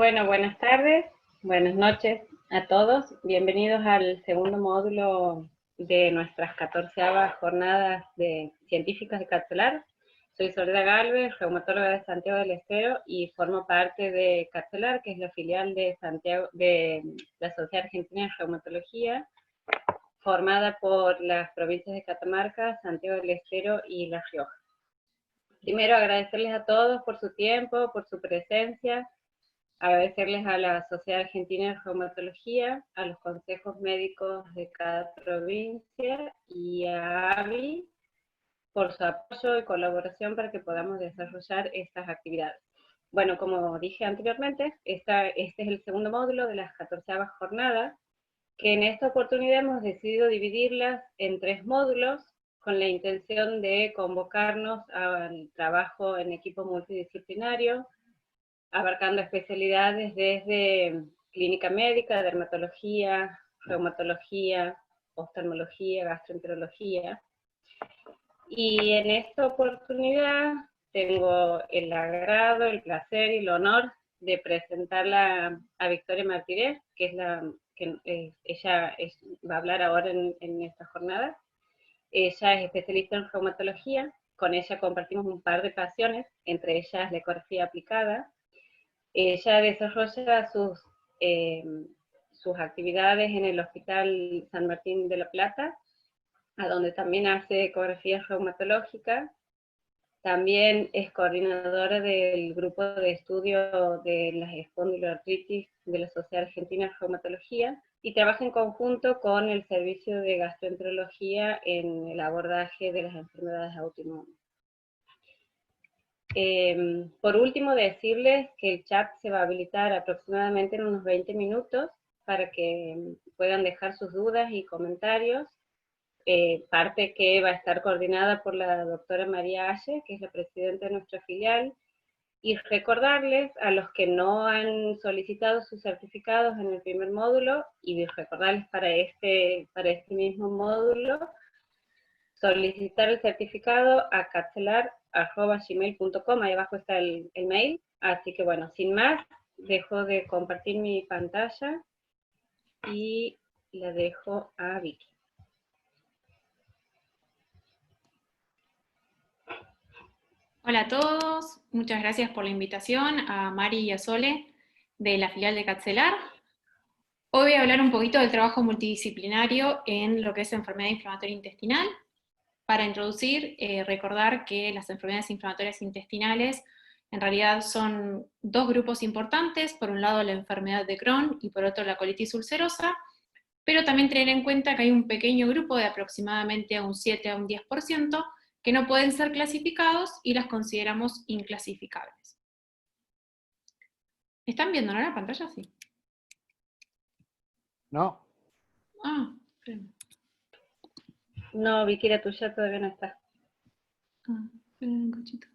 Bueno, buenas tardes, buenas noches a todos. Bienvenidos al segundo módulo de nuestras 14ª jornadas científicas de Carcelar. Soy Soledad Galvez, reumatóloga de Santiago del Estero, y formo parte de Carcelar, que es la filial de la Sociedad Argentina de Reumatología, formada por las provincias de Catamarca, Santiago del Estero y La Rioja. Primero, agradecerles a todos por su tiempo, por su presencia. Agradecerles a la Sociedad Argentina de Reumatología, a los consejos médicos de cada provincia y a AVI por su apoyo y colaboración para que podamos desarrollar estas actividades. Bueno, como dije anteriormente, este es el segundo módulo de las 14ª jornadas, que en esta oportunidad hemos decidido dividirlas en 3 módulos con la intención de convocarnos al trabajo en equipo multidisciplinario, abarcando especialidades desde clínica médica, dermatología, reumatología, oftalmología, gastroenterología. Y en esta oportunidad tengo el agrado, el placer y el honor de presentarla a Victoria Martínez, que es ella va a hablar ahora en esta jornada. Ella es especialista en reumatología, con ella compartimos un par de pasiones, entre ellas la ecografía aplicada. Ella desarrolla sus actividades en el Hospital San Martín de la Plata, a donde también hace ecografía reumatológica. También es coordinadora del grupo de estudio de las espondiloartritis de la Sociedad Argentina de Reumatología, y trabaja en conjunto con el servicio de gastroenterología en el abordaje de las enfermedades autoinmunes. Por último, decirles que el chat se va a habilitar aproximadamente en unos 20 minutos para que puedan dejar sus dudas y comentarios, parte que va a estar coordinada por la doctora María Aye, que es la presidenta de nuestra filial, y recordarles a los que no han solicitado sus certificados en el primer módulo, y recordarles para este mismo módulo, solicitar el certificado a carcelar@gmail.com, ahí abajo está el mail. Así que bueno, sin más, dejo de compartir mi pantalla y la dejo a Vicky. Hola a todos, muchas gracias por la invitación a Mari y a Sole de la filial de Carcelar. Hoy voy a hablar un poquito del trabajo multidisciplinario en lo que es enfermedad inflamatoria intestinal. Para introducir, recordar que las enfermedades inflamatorias intestinales en realidad son 2 grupos importantes, por un lado la enfermedad de Crohn y por otro la colitis ulcerosa, pero también tener en cuenta que hay un pequeño grupo de aproximadamente un 7 a un 10% que no pueden ser clasificados y las consideramos inclasificables. ¿Están viendo, no, la pantalla? Sí. No. Ah, esperen. No, Vicky, la tuya todavía no está. Esperen un cachito.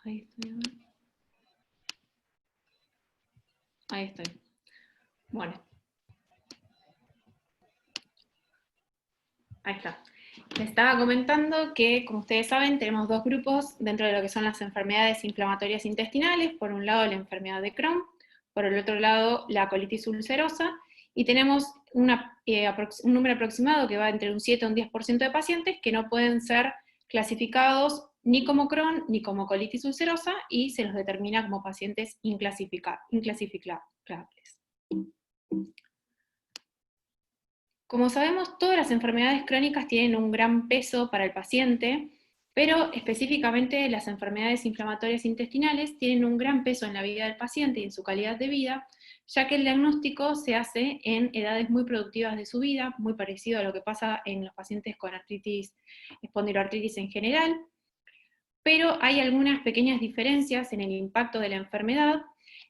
Ahí estoy, a ver. Ahí estoy. Bueno. Ahí está. Les estaba comentando que, como ustedes saben, tenemos 2 grupos dentro de lo que son las enfermedades inflamatorias intestinales. Por un lado, la enfermedad de Crohn, por el otro lado, la colitis ulcerosa, y tenemos un número aproximado que va entre un 7 y un 10% de pacientes que no pueden ser clasificados ni como Crohn ni como colitis ulcerosa, y se los determina como pacientes inclasificables. Como sabemos, todas las enfermedades crónicas tienen un gran peso para el paciente, pero específicamente las enfermedades inflamatorias intestinales tienen un gran peso en la vida del paciente y en su calidad de vida, ya que el diagnóstico se hace en edades muy productivas de su vida, muy parecido a lo que pasa en los pacientes con espondiloartritis en general, pero hay algunas pequeñas diferencias en el impacto de la enfermedad,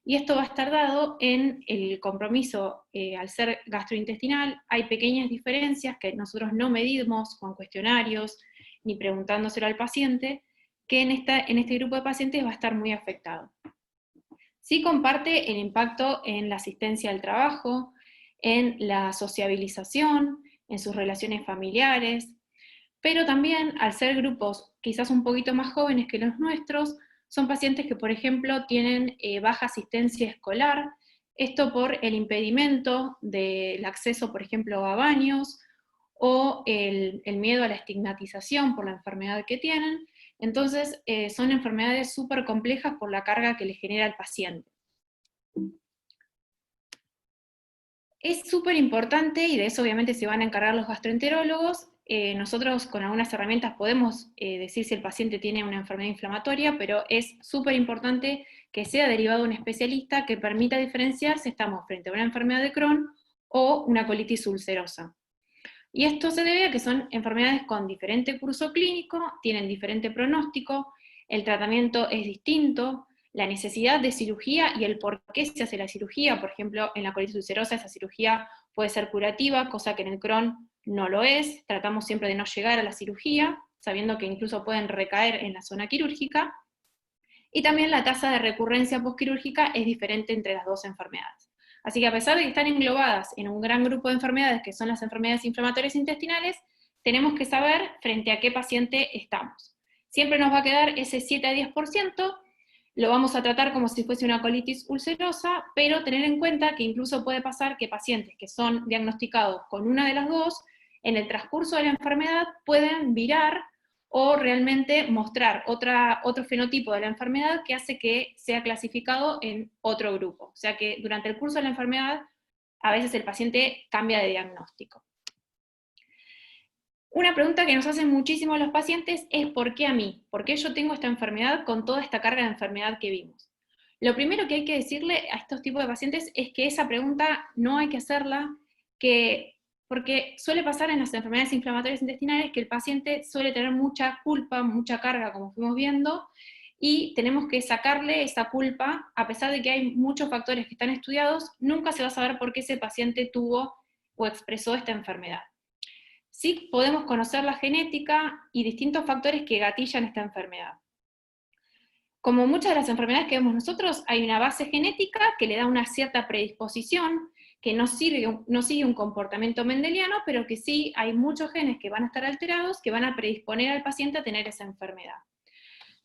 y esto va a estar dado en el compromiso. Al ser gastrointestinal hay pequeñas diferencias que nosotros no medimos con cuestionarios ni preguntándoselo al paciente, que en este grupo de pacientes va a estar muy afectado. Sí comparte el impacto en la asistencia al trabajo, en la sociabilización, en sus relaciones familiares, pero también al ser grupos quizás un poquito más jóvenes que los nuestros, son pacientes que, por ejemplo, tienen baja asistencia escolar, esto por el impedimento del acceso, por ejemplo, a baños, o el miedo a la estigmatización por la enfermedad que tienen. Entonces, son enfermedades súper complejas por la carga que le genera al paciente. Es súper importante, y de eso obviamente se van a encargar los gastroenterólogos. Nosotros con algunas herramientas podemos decir si el paciente tiene una enfermedad inflamatoria, pero es súper importante que sea derivado de un especialista que permita diferenciar si estamos frente a una enfermedad de Crohn o una colitis ulcerosa. Y esto se debe a que son enfermedades con diferente curso clínico, tienen diferente pronóstico, el tratamiento es distinto, la necesidad de cirugía y el por qué se hace la cirugía. Por ejemplo, en la colitis ulcerosa esa cirugía puede ser curativa, cosa que en el Crohn no lo es. Tratamos siempre de no llegar a la cirugía, sabiendo que incluso pueden recaer en la zona quirúrgica. Y también la tasa de recurrencia postquirúrgica es diferente entre las dos enfermedades. Así que a pesar de que están englobadas en un gran grupo de enfermedades, que son las enfermedades inflamatorias intestinales, tenemos que saber frente a qué paciente estamos. Siempre nos va a quedar ese 7 a 10%, lo vamos a tratar como si fuese una colitis ulcerosa, pero tener en cuenta que incluso puede pasar que pacientes que son diagnosticados con una de las dos, en el transcurso de la enfermedad pueden virar o realmente mostrar otro fenotipo de la enfermedad que hace que sea clasificado en otro grupo. O sea que durante el curso de la enfermedad, a veces el paciente cambia de diagnóstico. Una pregunta que nos hacen muchísimo los pacientes es ¿por qué a mí? ¿Por qué yo tengo esta enfermedad con toda esta carga de enfermedad que vimos? Lo primero que hay que decirle a estos tipos de pacientes es que esa pregunta no hay que hacerla, porque suele pasar en las enfermedades inflamatorias intestinales que el paciente suele tener mucha culpa, mucha carga, como fuimos viendo, y tenemos que sacarle esa culpa, a pesar de que hay muchos factores que están estudiados, nunca se va a saber por qué ese paciente tuvo o expresó esta enfermedad. Sí podemos conocer la genética y distintos factores que gatillan esta enfermedad. Como muchas de las enfermedades que vemos nosotros, hay una base genética que le da una cierta predisposición, que no sigue un comportamiento mendeliano, pero que sí hay muchos genes que van a estar alterados, que van a predisponer al paciente a tener esa enfermedad.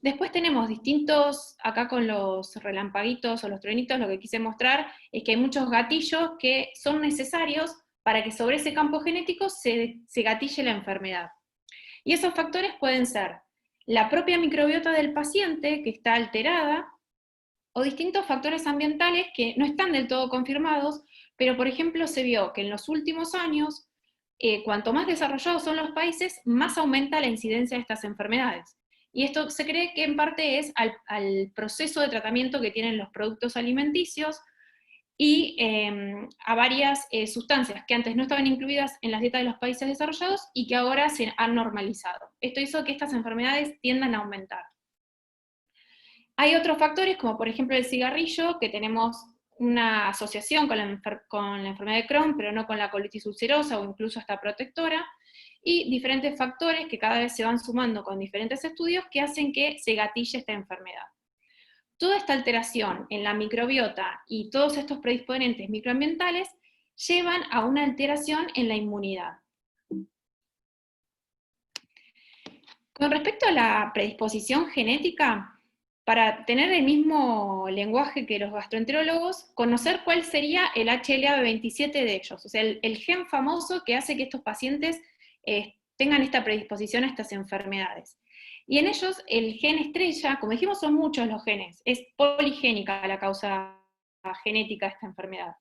Después tenemos distintos, acá con los relampaguitos o los truenitos, lo que quise mostrar es que hay muchos gatillos que son necesarios para que sobre ese campo genético se gatille la enfermedad. Y esos factores pueden ser la propia microbiota del paciente, que está alterada, o distintos factores ambientales que no están del todo confirmados, pero por ejemplo se vio que en los últimos años, cuanto más desarrollados son los países, más aumenta la incidencia de estas enfermedades. Y esto se cree que en parte es al proceso de tratamiento que tienen los productos alimenticios, y a varias sustancias que antes no estaban incluidas en las dietas de los países desarrollados y que ahora se han normalizado. Esto hizo que estas enfermedades tiendan a aumentar. Hay otros factores, como por ejemplo el cigarrillo, que tenemos una asociación con la enfermedad de Crohn, pero no con la colitis ulcerosa o incluso hasta protectora, y diferentes factores que cada vez se van sumando con diferentes estudios que hacen que se gatille esta enfermedad. Toda esta alteración en la microbiota y todos estos predisponentes microambientales llevan a una alteración en la inmunidad. Con respecto a la predisposición genética, para tener el mismo lenguaje que los gastroenterólogos, conocer cuál sería el HLA-27 de ellos, o sea, el gen famoso que hace que estos pacientes tengan esta predisposición a estas enfermedades. Y en ellos el gen estrella, como dijimos, son muchos los genes, es poligénica la causa genética de esta enfermedad.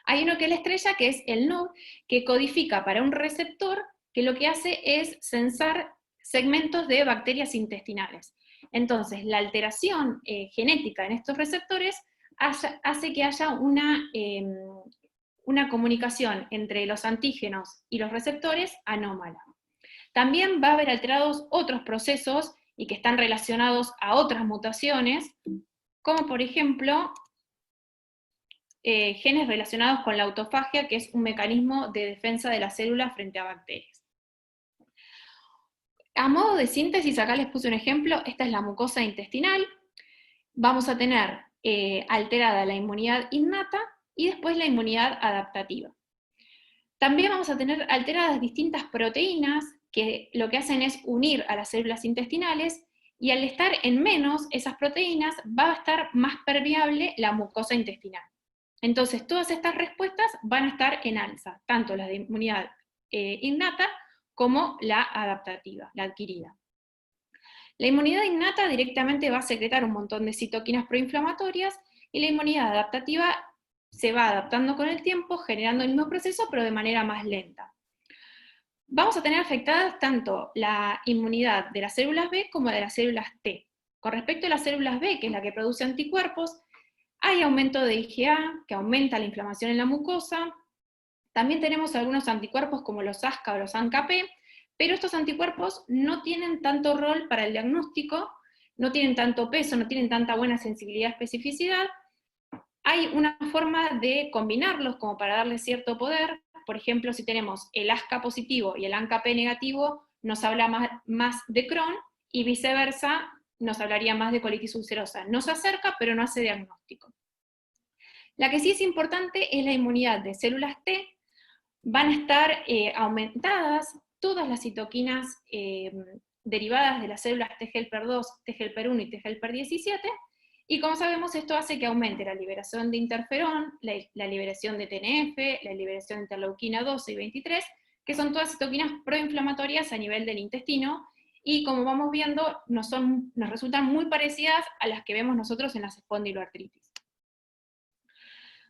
Hay uno que es la estrella, que es el NOD, que codifica para un receptor que lo que hace es censar segmentos de bacterias intestinales. Entonces, la alteración genética en estos receptores hace que haya una comunicación entre los antígenos y los receptores anómala. También va a haber alterados otros procesos y que están relacionados a otras mutaciones, como por ejemplo genes relacionados con la autofagia, que es un mecanismo de defensa de las células frente a bacterias. A modo de síntesis, acá les puse un ejemplo, esta es la mucosa intestinal, vamos a tener alterada la inmunidad innata y después la inmunidad adaptativa. También vamos a tener alteradas distintas proteínas que lo que hacen es unir a las células intestinales, y al estar en menos esas proteínas va a estar más permeable la mucosa intestinal. Entonces todas estas respuestas van a estar en alza, tanto las de inmunidad innata como la adaptativa, la adquirida. La inmunidad innata directamente va a secretar un montón de citoquinas proinflamatorias, y la inmunidad adaptativa se va adaptando con el tiempo, generando el mismo proceso, pero de manera más lenta. Vamos a tener afectadas tanto la inmunidad de las células B como de las células T. Con respecto a las células B, que es la que produce anticuerpos, hay aumento de IgA, que aumenta la inflamación en la mucosa. También tenemos algunos anticuerpos como los ASCA o los ANCA-P, pero estos anticuerpos no tienen tanto rol para el diagnóstico, no tienen tanto peso, no tienen tanta buena sensibilidad y especificidad. Hay una forma de combinarlos como para darle cierto poder. Por ejemplo, si tenemos el ASCA positivo y el ANCA-P negativo, nos habla más de Crohn, y viceversa, nos hablaría más de colitis ulcerosa. Nos acerca, pero no hace diagnóstico. La que sí es importante es la inmunidad de células T. Van a estar aumentadas todas las citoquinas derivadas de las células T-helper2, T-helper1 y T-helper17, y como sabemos, esto hace que aumente la liberación de interferón, la liberación de TNF, la liberación de interleuquina 12 y 23, que son todas citoquinas proinflamatorias a nivel del intestino, y como vamos viendo, nos resultan muy parecidas a las que vemos nosotros en las espondiloartritis.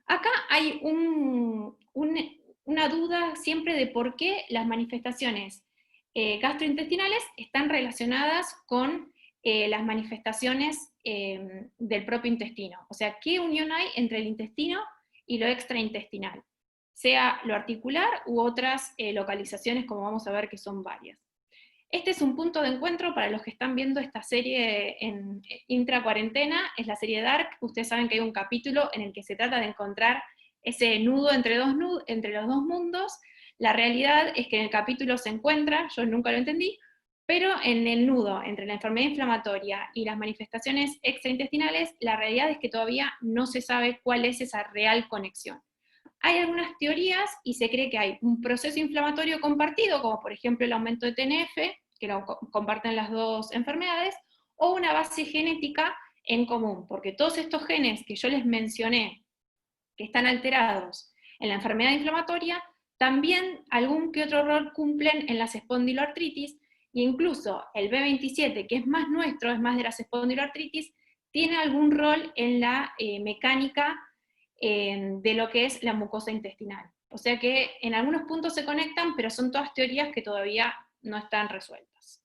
Acá hay una duda siempre de por qué las manifestaciones gastrointestinales están relacionadas con las manifestaciones del propio intestino. O sea, ¿qué unión hay entre el intestino y lo extraintestinal? Sea lo articular u otras localizaciones, como vamos a ver que son varias. Este es un punto de encuentro para los que están viendo esta serie en intracuarentena, es la serie Dark. Ustedes saben que hay un capítulo en el que se trata de encontrar ese nudo entre los dos mundos. La realidad es que en el capítulo se encuentra, yo nunca lo entendí, pero en el nudo entre la enfermedad inflamatoria y las manifestaciones extraintestinales, la realidad es que todavía no se sabe cuál es esa real conexión. Hay algunas teorías y se cree que hay un proceso inflamatorio compartido, como por ejemplo el aumento de TNF, que lo comparten las dos enfermedades, o una base genética en común, porque todos estos genes que yo les mencioné, que están alterados en la enfermedad inflamatoria, también algún que otro rol cumplen en las espondiloartritis, e incluso el B27, que es más nuestro, es más de las espondiloartritis, tiene algún rol en la mecánica de lo que es la mucosa intestinal. O sea que en algunos puntos se conectan, pero son todas teorías que todavía no están resueltas.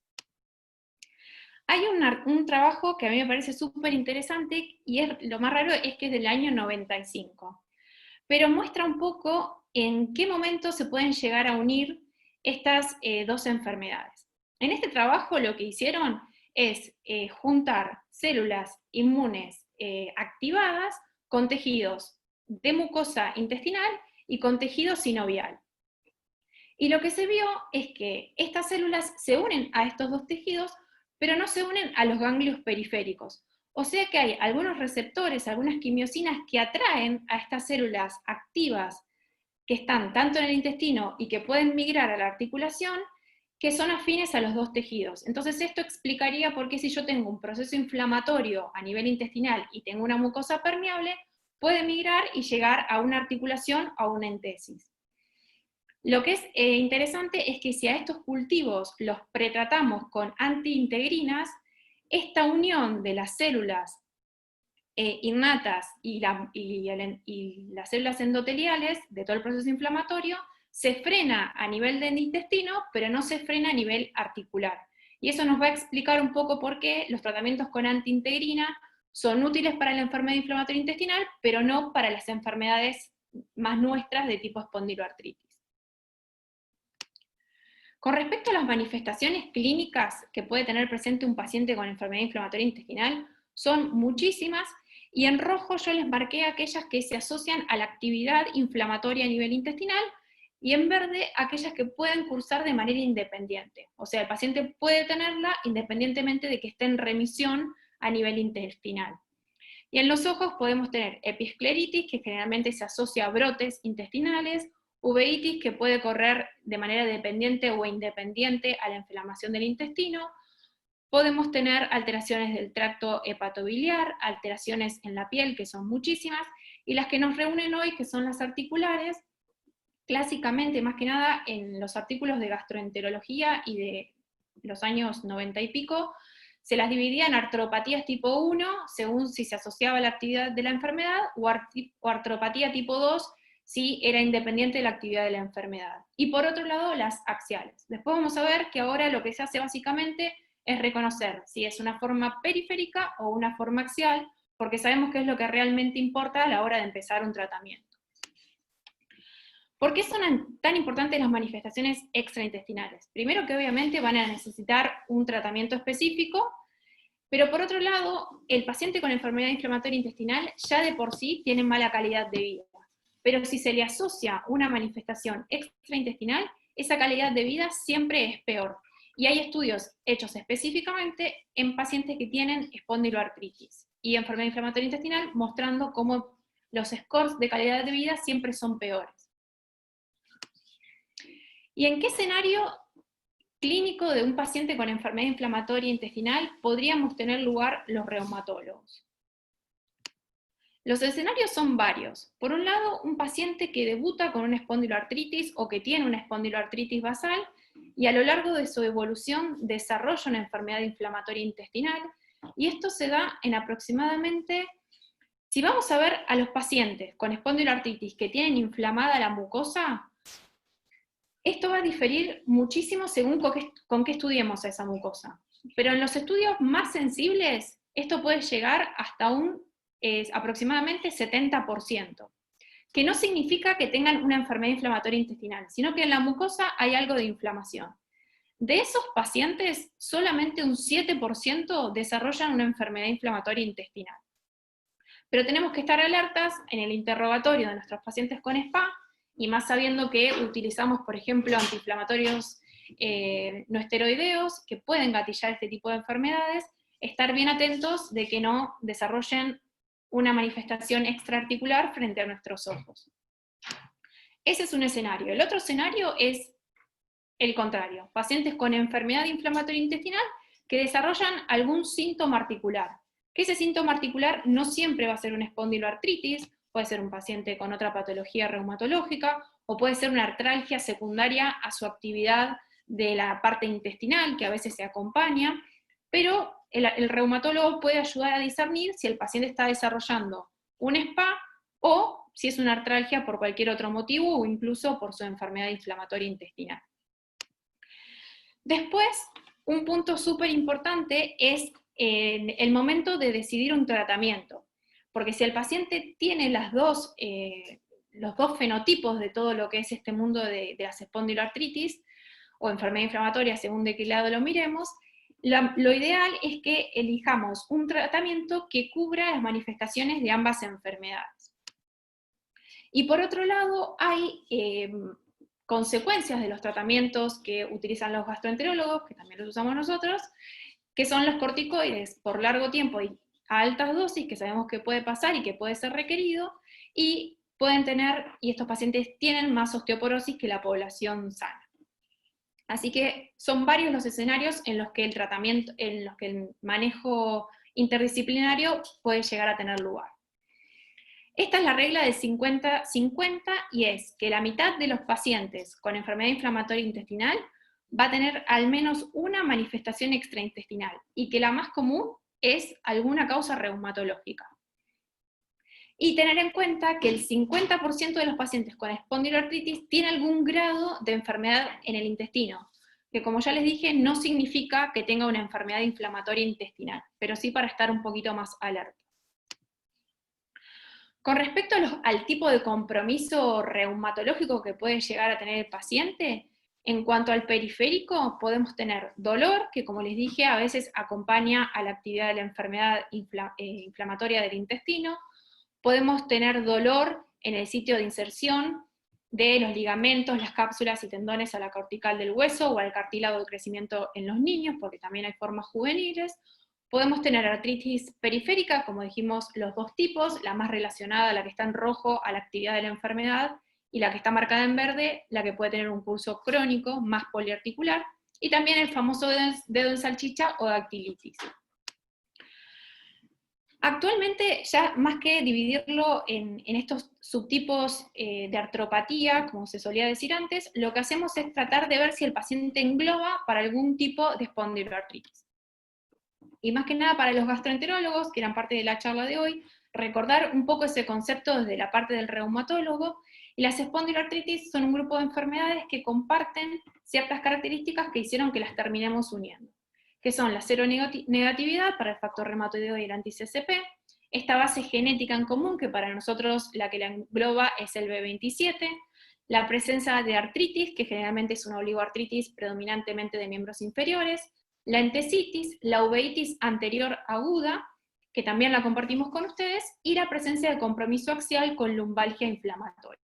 Hay un trabajo que a mí me parece súper interesante, y lo más raro es que es del año 95, pero muestra un poco en qué momento se pueden llegar a unir estas dos enfermedades. En este trabajo lo que hicieron es juntar células inmunes activadas con tejidos de mucosa intestinal y con tejido sinovial. Y lo que se vio es que estas células se unen a estos dos tejidos, pero no se unen a los ganglios periféricos. O sea que hay algunos receptores, algunas quimiosinas que atraen a estas células activas que están tanto en el intestino y que pueden migrar a la articulación, que son afines a los dos tejidos. Entonces esto explicaría por qué si yo tengo un proceso inflamatorio a nivel intestinal y tengo una mucosa permeable, puede migrar y llegar a una articulación o a una entesis. Lo que es interesante es que si a estos cultivos los pretratamos con antiintegrinas, esta unión de las células innatas y las células endoteliales de todo el proceso inflamatorio se frena a nivel del intestino, pero no se frena a nivel articular. Y eso nos va a explicar un poco por qué los tratamientos con antiintegrina son útiles para la enfermedad inflamatoria intestinal, pero no para las enfermedades más nuestras de tipo espondiloartritis. Con respecto a las manifestaciones clínicas que puede tener presente un paciente con enfermedad inflamatoria intestinal, son muchísimas, y en rojo yo les marqué aquellas que se asocian a la actividad inflamatoria a nivel intestinal, y en verde aquellas que pueden cursar de manera independiente. O sea, el paciente puede tenerla independientemente de que esté en remisión a nivel intestinal. Y en los ojos podemos tener episcleritis, que generalmente se asocia a brotes intestinales, uveitis que puede correr de manera dependiente o independiente a la inflamación del intestino. Podemos tener alteraciones del tracto hepatobiliar, alteraciones en la piel, que son muchísimas, y las que nos reúnen hoy, que son las articulares, clásicamente, más que nada, en los artículos de gastroenterología y de los años 90 y pico, se las dividía en artropatías tipo 1, según si se asociaba a la actividad de la enfermedad, o artropatía tipo 2, si era independiente de la actividad de la enfermedad. Y por otro lado, las axiales. Después vamos a ver que ahora lo que se hace básicamente es reconocer si es una forma periférica o una forma axial, porque sabemos que es lo que realmente importa a la hora de empezar un tratamiento. ¿Por qué son tan importantes las manifestaciones extraintestinales? Primero que obviamente van a necesitar un tratamiento específico, pero por otro lado, el paciente con enfermedad inflamatoria intestinal ya de por sí tiene mala calidad de vida. Pero si se le asocia una manifestación extraintestinal, esa calidad de vida siempre es peor. Y hay estudios hechos específicamente en pacientes que tienen espondiloartritis y enfermedad inflamatoria intestinal, mostrando cómo los scores de calidad de vida siempre son peores. ¿Y en qué escenario clínico de un paciente con enfermedad inflamatoria intestinal podríamos tener lugar los reumatólogos? Los escenarios son varios. Por un lado, un paciente que debuta con una espondiloartritis o que tiene una espondiloartritis basal y a lo largo de su evolución desarrolla una enfermedad inflamatoria intestinal, y esto se da en aproximadamente, si vamos a ver a los pacientes con espondiloartritis que tienen inflamada la mucosa, esto va a diferir muchísimo según con qué estudiemos a esa mucosa. Pero en los estudios más sensibles, esto puede llegar hasta aproximadamente 70%, que no significa que tengan una enfermedad inflamatoria intestinal, sino que en la mucosa hay algo de inflamación. De esos pacientes, solamente un 7% desarrollan una enfermedad inflamatoria intestinal. Pero tenemos que estar alertas en el interrogatorio de nuestros pacientes con SPA, y más sabiendo que utilizamos, por ejemplo, antiinflamatorios no esteroideos, que pueden gatillar este tipo de enfermedades, estar bien atentos de que no desarrollen una manifestación extraarticular frente a nuestros ojos. Ese es un escenario. El otro escenario es el contrario, pacientes con enfermedad inflamatoria intestinal que desarrollan algún síntoma articular. Que ese síntoma articular no siempre va a ser una espondiloartritis, puede ser un paciente con otra patología reumatológica, o puede ser una artralgia secundaria a su actividad de la parte intestinal, que a veces se acompaña, pero el reumatólogo puede ayudar a discernir si el paciente está desarrollando un SPA o si es una artralgia por cualquier otro motivo o incluso por su enfermedad inflamatoria intestinal. Después, un punto súper importante es el momento de decidir un tratamiento, porque si el paciente tiene los dos fenotipos de todo lo que es este mundo de las espondiloartritis o enfermedad inflamatoria, según de qué lado lo miremos, lo ideal es que elijamos un tratamiento que cubra las manifestaciones de ambas enfermedades. Y por otro lado, hay consecuencias de los tratamientos que utilizan los gastroenterólogos, que también los usamos nosotros, que son los corticoides por largo tiempo y a altas dosis, que sabemos que puede pasar y que puede ser requerido, y pueden tener, y estos pacientes tienen más osteoporosis que la población sana. Así que son varios los escenarios en los que el tratamiento, en los que el manejo interdisciplinario puede llegar a tener lugar. Esta es la regla de 50-50 y es que la mitad de los pacientes con enfermedad inflamatoria intestinal va a tener al menos una manifestación extraintestinal y que la más común es alguna causa reumatológica. Y tener en cuenta que el 50% de los pacientes con espondiloartritis tiene algún grado de enfermedad en el intestino, que como ya les dije no significa que tenga una enfermedad inflamatoria intestinal, pero sí para estar un poquito más alerta. Con respecto al tipo de compromiso reumatológico que puede llegar a tener el paciente, en cuanto al periférico, podemos tener dolor, que como les dije, a veces acompaña a la actividad de la enfermedad inflamatoria del intestino. Podemos tener dolor en el sitio de inserción de los ligamentos, las cápsulas y tendones a la cortical del hueso o al cartílago de crecimiento en los niños, porque también hay formas juveniles. Podemos tener artritis periférica, como dijimos, los dos tipos, la más relacionada, la que está en rojo, a la actividad de la enfermedad, y la que está marcada en verde, la que puede tener un curso crónico más poliarticular, y también el famoso dedo en salchicha o dactilitis. Actualmente, ya más que dividirlo en estos subtipos de artropatía, como se solía decir antes, lo que hacemos es tratar de ver si el paciente engloba para algún tipo de espondiloartritis. Y más que nada para los gastroenterólogos, que eran parte de la charla de hoy, recordar un poco ese concepto desde la parte del reumatólogo, y las espondiloartritis son un grupo de enfermedades que comparten ciertas características que hicieron que las terminemos uniendo, que son la seronegatividad para el factor reumatoideo y el anti-CCP, esta base genética en común, que para nosotros la que la engloba es el B27, la presencia de artritis, que generalmente es una oligoartritis predominantemente de miembros inferiores, la entesitis, la uveitis anterior aguda, que también la compartimos con ustedes, y la presencia de compromiso axial con lumbalgia inflamatoria.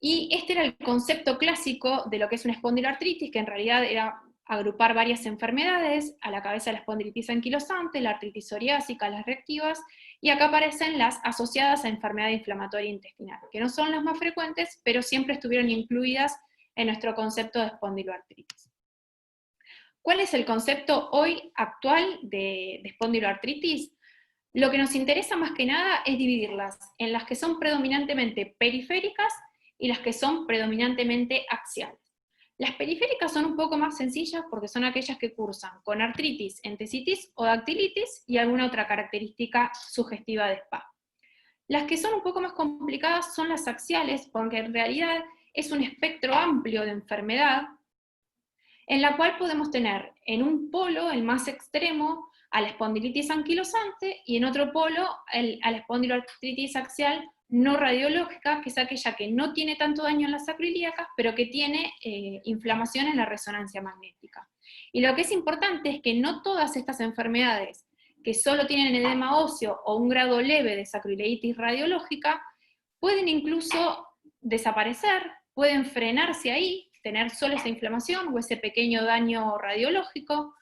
Y este era el concepto clásico de lo que es una espondiloartritis, que en realidad era agrupar varias enfermedades, a la cabeza la espondilitis anquilosante, la artritis psoriásica, las reactivas, y acá aparecen las asociadas a enfermedad inflamatoria intestinal, que no son las más frecuentes, pero siempre estuvieron incluidas en nuestro concepto de espondiloartritis. ¿Cuál es el concepto hoy actual de espondiloartritis? Lo que nos interesa más que nada es dividirlas en las que son predominantemente periféricas y las que son predominantemente axiales. Las periféricas son un poco más sencillas porque son aquellas que cursan con artritis, entesitis o dactilitis y alguna otra característica sugestiva de SPA. Las que son un poco más complicadas son las axiales, porque en realidad es un espectro amplio de enfermedad, en la cual podemos tener en un polo, el más extremo, a la espondilitis anquilosante, y en otro polo a la espondiloartritis axial no radiológica, que es aquella que no tiene tanto daño en las sacroiliacas, pero que tiene inflamación en la resonancia magnética. Y lo que es importante es que no todas estas enfermedades que solo tienen edema óseo o un grado leve de sacroileitis radiológica, pueden incluso desaparecer, pueden frenarse ahí, tener solo esa inflamación o ese pequeño daño radiológico,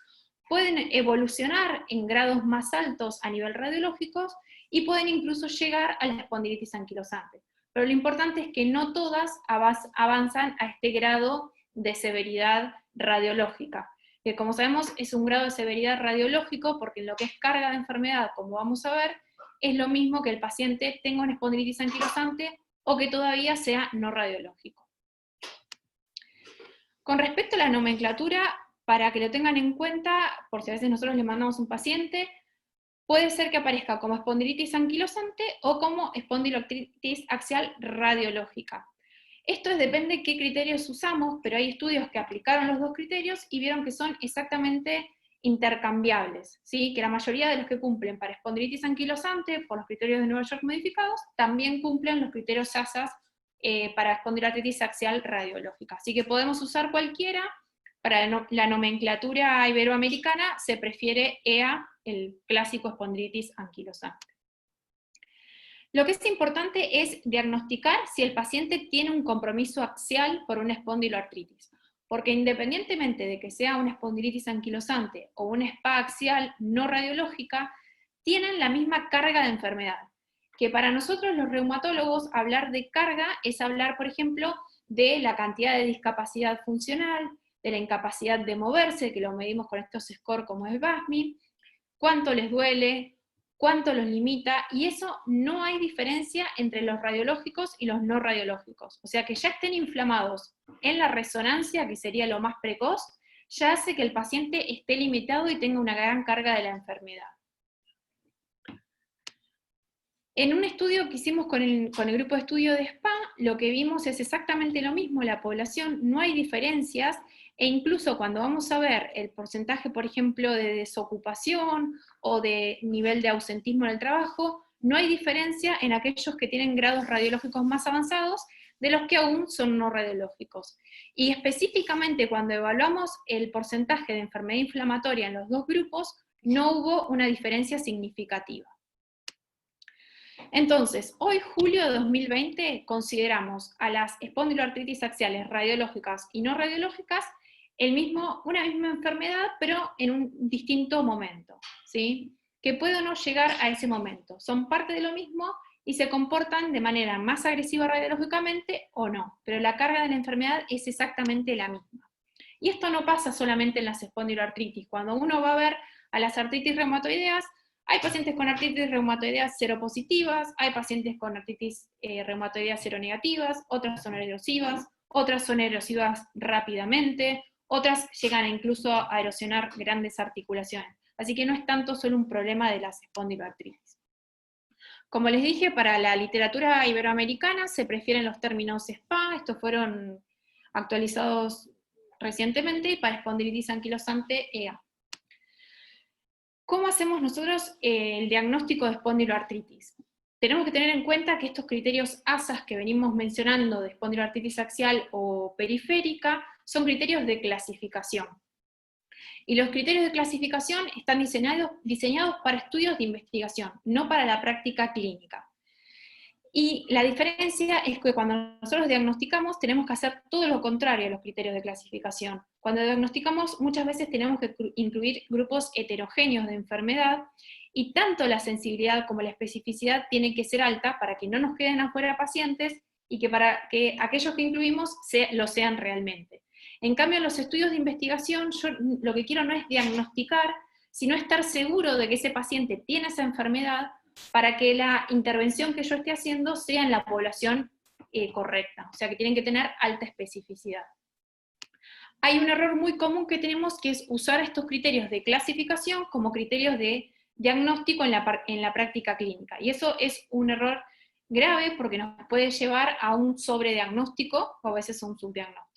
pueden evolucionar en grados más altos a nivel radiológico y pueden incluso llegar a la espondilitis anquilosante. Pero lo importante es que no todas avanzan a este grado de severidad radiológica, que como sabemos es un grado de severidad radiológico porque en lo que es carga de enfermedad, como vamos a ver, es lo mismo que el paciente tenga una espondilitis anquilosante o que todavía sea no radiológico. Con respecto a la nomenclatura, para que lo tengan en cuenta, por si a veces nosotros le mandamos un paciente, puede ser que aparezca como espondilitis anquilosante o como espondiloartritis axial radiológica. Esto depende de qué criterios usamos, pero hay estudios que aplicaron los dos criterios y vieron que son exactamente intercambiables, ¿sí? Que la mayoría de los que cumplen para espondilitis anquilosante, por los criterios de Nueva York modificados, también cumplen los criterios SASAS para espondiloartritis axial radiológica. Así que podemos usar cualquiera. Para la nomenclatura iberoamericana se prefiere EA, el clásico espondilitis anquilosante. Lo que es importante es diagnosticar si el paciente tiene un compromiso axial por una espondiloartritis, porque independientemente de que sea una espondilitis anquilosante o una SPA axial no radiológica, tienen la misma carga de enfermedad, que para nosotros los reumatólogos hablar de carga es hablar, por ejemplo, de la cantidad de discapacidad funcional, de la incapacidad de moverse, que lo medimos con estos scores como es BASMI, cuánto les duele, cuánto los limita, y eso no hay diferencia entre los radiológicos y los no radiológicos. O sea, que ya estén inflamados en la resonancia, que sería lo más precoz, ya hace que el paciente esté limitado y tenga una gran carga de la enfermedad. En un estudio que hicimos con el grupo de estudio de SPA, lo que vimos es exactamente lo mismo, la población no hay diferencias, e incluso cuando vamos a ver el porcentaje, por ejemplo, de desocupación o de nivel de ausentismo en el trabajo, no hay diferencia en aquellos que tienen grados radiológicos más avanzados de los que aún son no radiológicos. Y específicamente cuando evaluamos el porcentaje de enfermedad inflamatoria en los dos grupos, no hubo una diferencia significativa. Entonces, hoy, julio de 2020, consideramos a las espondiloartritis axiales radiológicas y no radiológicas una misma enfermedad, pero en un distinto momento, ¿sí? Que puede o no llegar a ese momento. Son parte de lo mismo y se comportan de manera más agresiva radiológicamente o no, pero la carga de la enfermedad es exactamente la misma. Y esto no pasa solamente en las espondiloartritis. Cuando uno va a ver a las artritis reumatoideas, hay pacientes con artritis reumatoideas seropositivas, hay pacientes con artritis reumatoideas seronegativas, otras son erosivas rápidamente, otras llegan incluso a erosionar grandes articulaciones. Así que no es tanto solo un problema de las espondiloartritis. Como les dije, para la literatura iberoamericana se prefieren los términos SPA, estos fueron actualizados recientemente, y para espondilitis anquilosante, EA. ¿Cómo hacemos nosotros el diagnóstico de espondiloartritis? Tenemos que tener en cuenta que estos criterios ASAS que venimos mencionando de espondiloartritis axial o periférica son criterios de clasificación. Y los criterios de clasificación están diseñados para estudios de investigación, no para la práctica clínica. Y la diferencia es que cuando nosotros diagnosticamos tenemos que hacer todo lo contrario a los criterios de clasificación. Cuando diagnosticamos muchas veces tenemos que incluir grupos heterogéneos de enfermedad, y tanto la sensibilidad como la especificidad tienen que ser alta para que no nos queden afuera pacientes, y que para que aquellos que incluimos lo sean realmente. En cambio, en los estudios de investigación, yo lo que quiero no es diagnosticar, sino estar seguro de que ese paciente tiene esa enfermedad, para que la intervención que yo esté haciendo sea en la población correcta, o sea que tienen que tener alta especificidad. Hay un error muy común que tenemos, que es usar estos criterios de clasificación como criterios de diagnóstico en la práctica clínica, y eso es un error grave porque nos puede llevar a un sobrediagnóstico o a veces a un subdiagnóstico.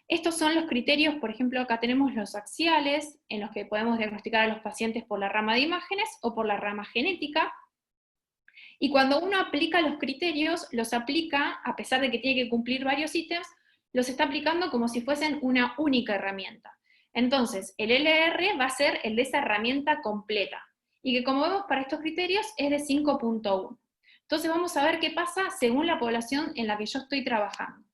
Estos son los criterios, por ejemplo, acá tenemos los axiales, en los que podemos diagnosticar a los pacientes por la rama de imágenes o por la rama genética, y cuando uno aplica los criterios, los aplica, a pesar de que tiene que cumplir varios ítems, los está aplicando como si fuesen una única herramienta. Entonces, el LR va a ser el de esa herramienta completa, y que como vemos para estos criterios es de 5.1. Entonces vamos a ver qué pasa según la población en la que yo estoy trabajando.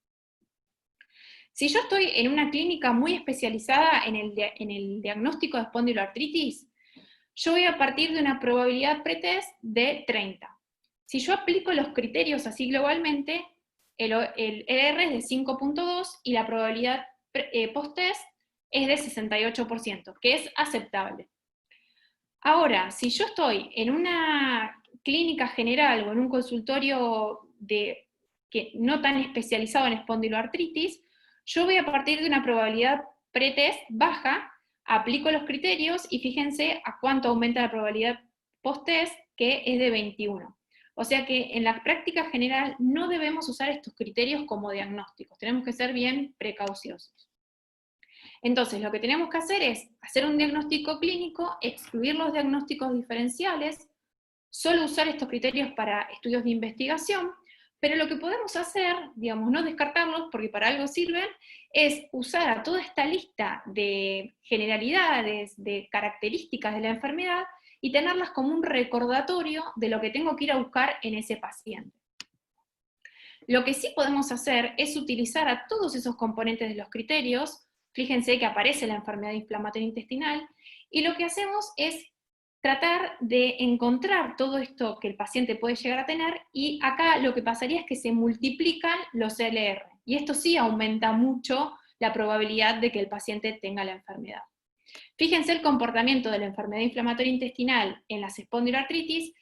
Si yo estoy en una clínica muy especializada en el diagnóstico de espondiloartritis, yo voy a partir de una probabilidad pretest de 30. Si yo aplico los criterios así globalmente, el ER es de 5.2 y la probabilidad post-test es de 68%, que es aceptable. Ahora, si yo estoy en una clínica general o en un consultorio que no tan especializado en espondiloartritis, yo voy a partir de una probabilidad pretest baja, aplico los criterios y fíjense a cuánto aumenta la probabilidad post-test, que es de 21. O sea que en la práctica general no debemos usar estos criterios como diagnósticos, tenemos que ser bien precauciosos. Entonces lo que tenemos que hacer es hacer un diagnóstico clínico, excluir los diagnósticos diferenciales, solo usar estos criterios para estudios de investigación, pero lo que podemos hacer, digamos, no descartarlos, porque para algo sirven, es usar a toda esta lista de generalidades, de características de la enfermedad, y tenerlas como un recordatorio de lo que tengo que ir a buscar en ese paciente. Lo que sí podemos hacer es utilizar a todos esos componentes de los criterios, fíjense que aparece la enfermedad inflamatoria intestinal, y lo que hacemos es tratar de encontrar todo esto que el paciente puede llegar a tener, y acá lo que pasaría es que se multiplican los LR, y esto sí aumenta mucho la probabilidad de que el paciente tenga la enfermedad. Fíjense el comportamiento de la enfermedad inflamatoria intestinal en las espondiloartritis,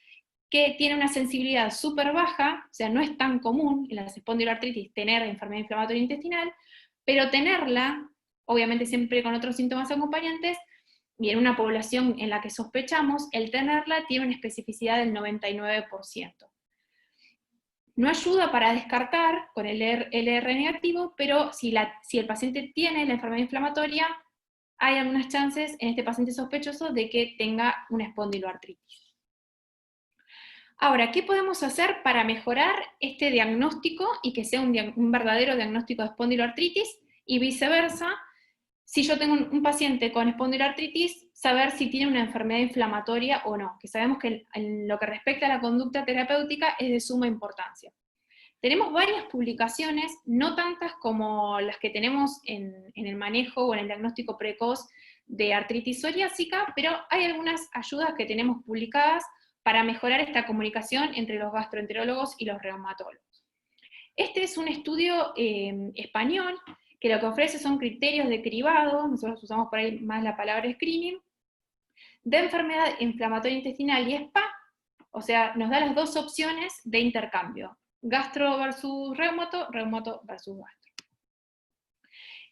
que tiene una sensibilidad súper baja, o sea, no es tan común en las espondiloartritis tener enfermedad inflamatoria intestinal, pero tenerla, obviamente siempre con otros síntomas acompañantes, y en una población en la que sospechamos, el tenerla tiene una especificidad del 99%. No ayuda para descartar con el LR negativo, pero si el paciente tiene la enfermedad inflamatoria, hay algunas chances en este paciente sospechoso de que tenga una espondiloartritis. Ahora, ¿qué podemos hacer para mejorar este diagnóstico y que sea un verdadero diagnóstico de espondiloartritis? Y viceversa, si yo tengo un paciente con espondiloartritis, saber si tiene una enfermedad inflamatoria o no, que sabemos que en lo que respecta a la conducta terapéutica es de suma importancia. Tenemos varias publicaciones, no tantas como las que tenemos en el manejo o en el diagnóstico precoz de artritis psoriásica, pero hay algunas ayudas que tenemos publicadas para mejorar esta comunicación entre los gastroenterólogos y los reumatólogos. Este es un estudio español que lo que ofrece son criterios de cribado, nosotros usamos por ahí más la palabra screening, de enfermedad inflamatoria intestinal y SPA, o sea, nos da las dos opciones de intercambio, gastro versus reumato, reumato versus gastro.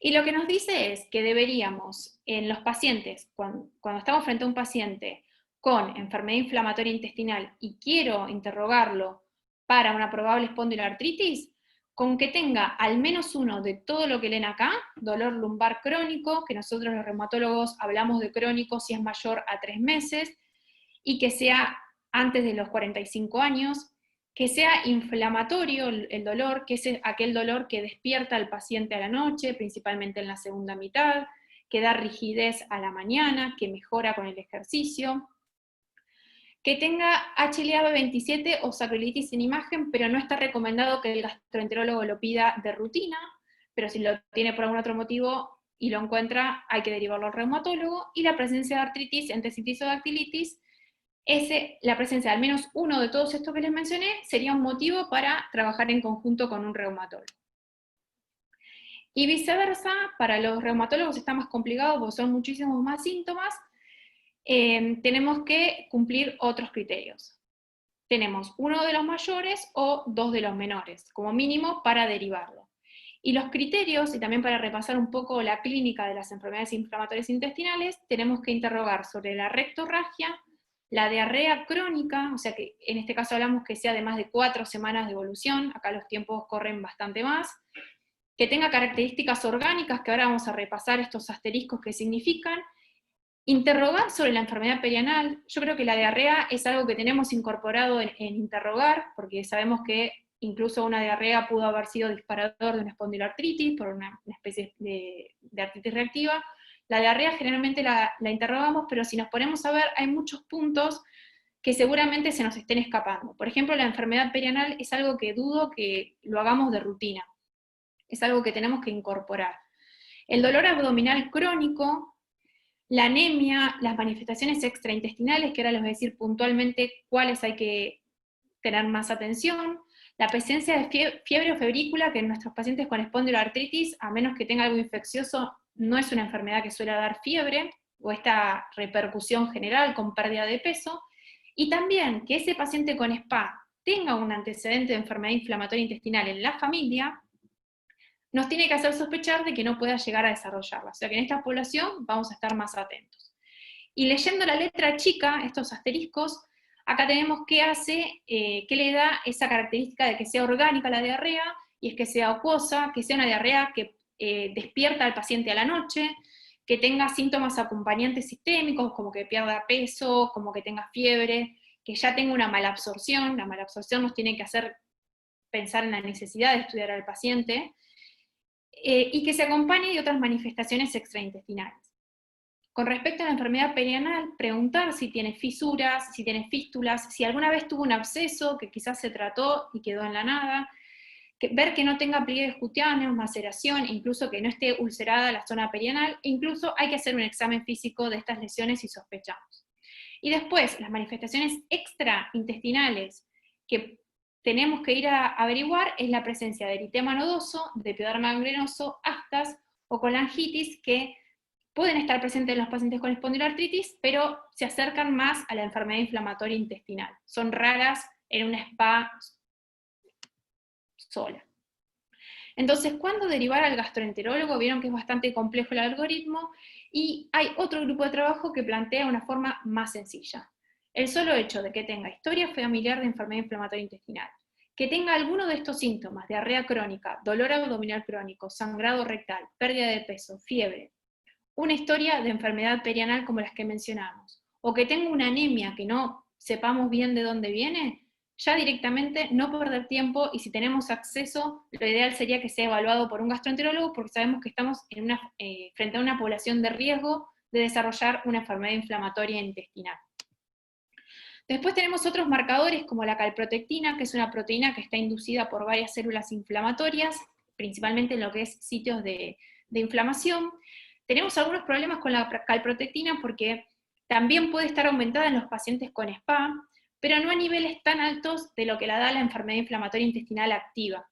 Y lo que nos dice es que deberíamos, en los pacientes, cuando estamos frente a un paciente con enfermedad inflamatoria intestinal y quiero interrogarlo para una probable espondiloartritis, con que tenga al menos uno de todo lo que leen acá, dolor lumbar crónico, que nosotros los reumatólogos hablamos de crónico si es mayor a 3 meses, y que sea antes de los 45 años, que sea inflamatorio el dolor, que es aquel dolor que despierta al paciente a la noche, principalmente en la segunda mitad, que da rigidez a la mañana, que mejora con el ejercicio, que tenga HLA-B27 o sacroiliitis sin imagen, pero no está recomendado que el gastroenterólogo lo pida de rutina, pero si lo tiene por algún otro motivo y lo encuentra, hay que derivarlo al reumatólogo, y la presencia de artritis, entesitis o dactilitis, la presencia de al menos uno de todos estos que les mencioné sería un motivo para trabajar en conjunto con un reumatólogo. Y viceversa, para los reumatólogos está más complicado porque son muchísimos más síntomas, tenemos que cumplir otros criterios. Tenemos uno de los mayores o dos de los menores, como mínimo para derivarlo. Y los criterios, y también para repasar un poco la clínica de las enfermedades inflamatorias intestinales, tenemos que interrogar sobre la rectorragia, la diarrea crónica, o sea que en este caso hablamos que sea de más de 4 semanas de evolución, acá los tiempos corren bastante más, que tenga características orgánicas, que ahora vamos a repasar estos asteriscos que significan, interrogar sobre la enfermedad perianal. Yo creo que la diarrea es algo que tenemos incorporado en interrogar, porque sabemos que incluso una diarrea pudo haber sido disparador de una espondiloartritis, por una especie de artritis reactiva. La diarrea generalmente la interrogamos, pero si nos ponemos a ver, hay muchos puntos que seguramente se nos estén escapando. Por ejemplo, la enfermedad perianal es algo que dudo que lo hagamos de rutina. Es algo que tenemos que incorporar. El dolor abdominal crónico, la anemia, las manifestaciones extraintestinales, que ahora les voy a decir puntualmente cuáles hay que tener más atención, la presencia de fiebre o febrícula, que en nuestros pacientes con espondiloartritis, a menos que tenga algo infeccioso, no es una enfermedad que suele dar fiebre, o esta repercusión general con pérdida de peso, y también que ese paciente con SPA tenga un antecedente de enfermedad inflamatoria intestinal en la familia, nos tiene que hacer sospechar de que no pueda llegar a desarrollarla. O sea que en esta población vamos a estar más atentos. Y leyendo la letra chica, estos asteriscos, acá tenemos qué hace, qué le da esa característica de que sea orgánica la diarrea, y es que sea acuosa, que sea una diarrea que despierta al paciente a la noche, que tenga síntomas acompañantes sistémicos, como que pierda peso, como que tenga fiebre, que ya tenga una malabsorción. La malabsorción nos tiene que hacer pensar en la necesidad de estudiar al paciente, y que se acompañe de otras manifestaciones extraintestinales. Con respecto a la enfermedad perianal, preguntar si tiene fisuras, si tiene fístulas, si alguna vez tuvo un absceso que quizás se trató y quedó en la nada, ver que no tenga pliegues cutáneos, maceración, incluso que no esté ulcerada la zona perianal, e incluso hay que hacer un examen físico de estas lesiones si sospechamos. Y después, las manifestaciones extraintestinales que tenemos que ir a averiguar es la presencia de eritema nodoso, de pioderma gangrenoso, aftas o colangitis, que pueden estar presentes en los pacientes con espondiloartritis, pero se acercan más a la enfermedad inflamatoria intestinal. Son raras en una SPA sola. Entonces, ¿cuándo derivar al gastroenterólogo? Vieron que es bastante complejo el algoritmo, y hay otro grupo de trabajo que plantea una forma más sencilla. El solo hecho de que tenga historia familiar de enfermedad inflamatoria intestinal, que tenga alguno de estos síntomas, diarrea crónica, dolor abdominal crónico, sangrado rectal, pérdida de peso, fiebre, una historia de enfermedad perianal como las que mencionamos, o que tenga una anemia que no sepamos bien de dónde viene, ya directamente no perder tiempo, y si tenemos acceso, lo ideal sería que sea evaluado por un gastroenterólogo, porque sabemos que estamos frente a una población de riesgo de desarrollar una enfermedad inflamatoria intestinal. Después tenemos otros marcadores como la calprotectina, que es una proteína que está inducida por varias células inflamatorias, principalmente en lo que es sitios de inflamación. Tenemos algunos problemas con la calprotectina porque también puede estar aumentada en los pacientes con SPA, pero no a niveles tan altos de lo que la da la enfermedad inflamatoria intestinal activa.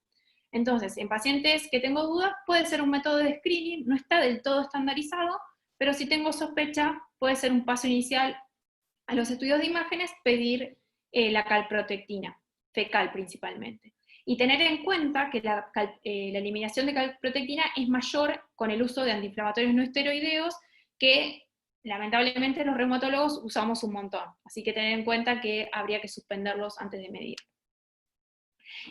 Entonces, en pacientes que tengo dudas, puede ser un método de screening, no está del todo estandarizado, pero si tengo sospecha, puede ser un paso inicial a los estudios de imágenes pedir la calprotectina, fecal principalmente. Y tener en cuenta que la eliminación de calprotectina es mayor con el uso de antiinflamatorios no esteroideos, que lamentablemente los reumatólogos usamos un montón. Así que tener en cuenta que habría que suspenderlos antes de medir.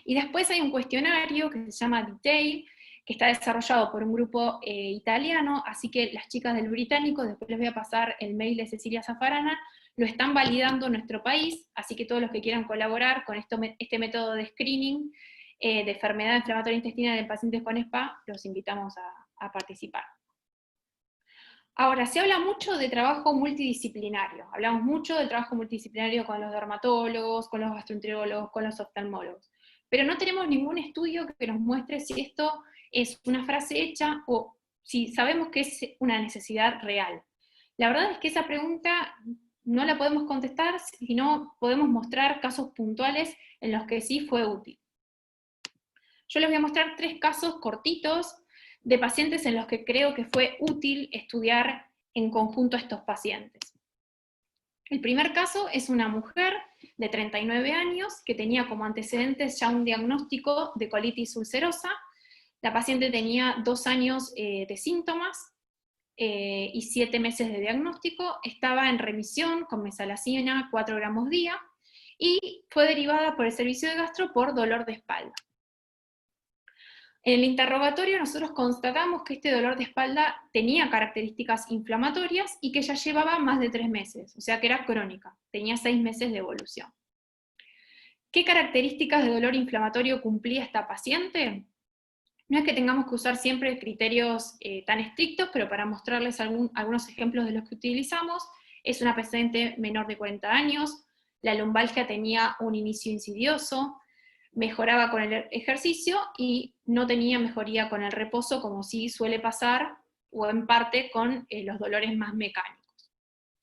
Y después hay un cuestionario que se llama Detail, que está desarrollado por un grupo italiano, así que las chicas del británico, después les voy a pasar el mail de Cecilia Zafarana, lo están validando en nuestro país, así que todos los que quieran colaborar con este método de screening de enfermedad inflamatoria intestinal en pacientes con SPA, los invitamos a participar. Ahora, se habla mucho de trabajo multidisciplinario, hablamos mucho del trabajo multidisciplinario con los dermatólogos, con los gastroenterólogos, con los oftalmólogos, pero no tenemos ningún estudio que nos muestre si esto es una frase hecha o si sabemos que es una necesidad real. La verdad es que esa pregunta no la podemos contestar si no podemos mostrar casos puntuales en los que sí fue útil. Yo les voy a mostrar 3 casos cortitos de pacientes en los que creo que fue útil estudiar en conjunto a estos pacientes. El primer caso es una mujer de 39 años que tenía como antecedentes ya un diagnóstico de colitis ulcerosa. La paciente tenía 2 años de síntomas y 7 meses de diagnóstico, estaba en remisión con mesalazina 4 gramos día, y fue derivada por el servicio de gastro por dolor de espalda. En el interrogatorio nosotros constatamos que este dolor de espalda tenía características inflamatorias y que ya llevaba más de 3 meses, o sea que era crónica, tenía 6 meses de evolución. ¿Qué características de dolor inflamatorio cumplía esta paciente? No es que tengamos que usar siempre criterios tan estrictos, pero para mostrarles algunos ejemplos de los que utilizamos, es una paciente menor de 40 años, la lumbalgia tenía un inicio insidioso, mejoraba con el ejercicio y no tenía mejoría con el reposo, como sí suele pasar, o en parte con los dolores más mecánicos.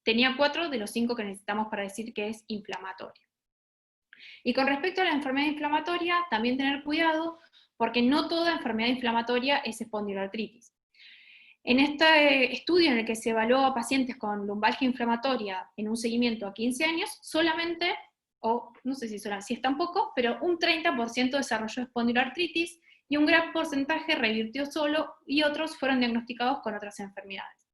Tenía 4 de los 5 que necesitamos para decir que es inflamatoria. Y con respecto a la enfermedad inflamatoria, también tener cuidado, porque no toda enfermedad inflamatoria es espondiloartritis. En este estudio en el que se evaluó a pacientes con lumbalgia inflamatoria en un seguimiento a 15 años, solamente, o no sé si es tan poco, pero un 30% desarrolló espondiloartritis y un gran porcentaje revirtió solo y otros fueron diagnosticados con otras enfermedades.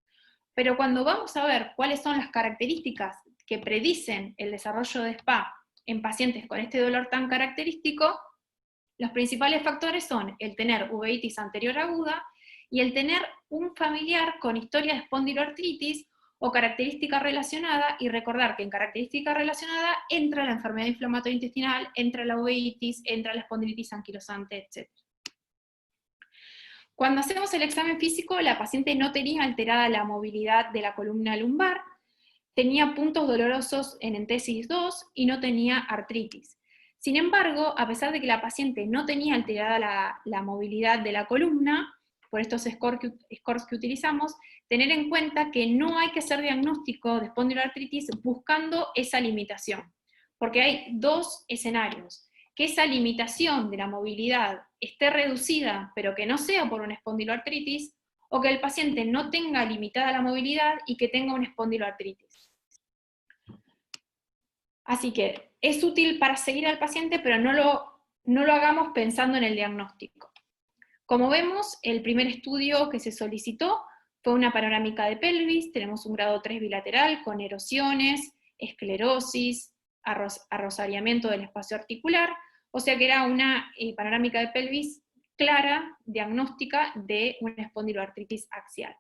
Pero cuando vamos a ver cuáles son las características que predicen el desarrollo de SPA en pacientes con este dolor tan característico, los principales factores son el tener uveitis anterior aguda y el tener un familiar con historia de espondiloartritis o característica relacionada, y recordar que en característica relacionada entra la enfermedad inflamatoria intestinal, entra la uveitis, entra la espondilitis anquilosante, etc. Cuando hacemos el examen físico, la paciente no tenía alterada la movilidad de la columna lumbar, tenía puntos dolorosos en entesis 2 y no tenía artritis. Sin embargo, a pesar de que la paciente no tenía alterada la movilidad de la columna, por estos scores que utilizamos, tener en cuenta que no hay que hacer diagnóstico de espondiloartritis buscando esa limitación, porque hay 2 escenarios: que esa limitación de la movilidad esté reducida, pero que no sea por una espondiloartritis, o que el paciente no tenga limitada la movilidad y que tenga una espondiloartritis. Así que es útil para seguir al paciente, pero no lo hagamos pensando en el diagnóstico. Como vemos, el primer estudio que se solicitó fue una panorámica de pelvis, tenemos un grado 3 bilateral con erosiones, esclerosis, arrosariamiento del espacio articular, o sea que era una panorámica de pelvis clara, diagnóstica de una espondiloartritis axial.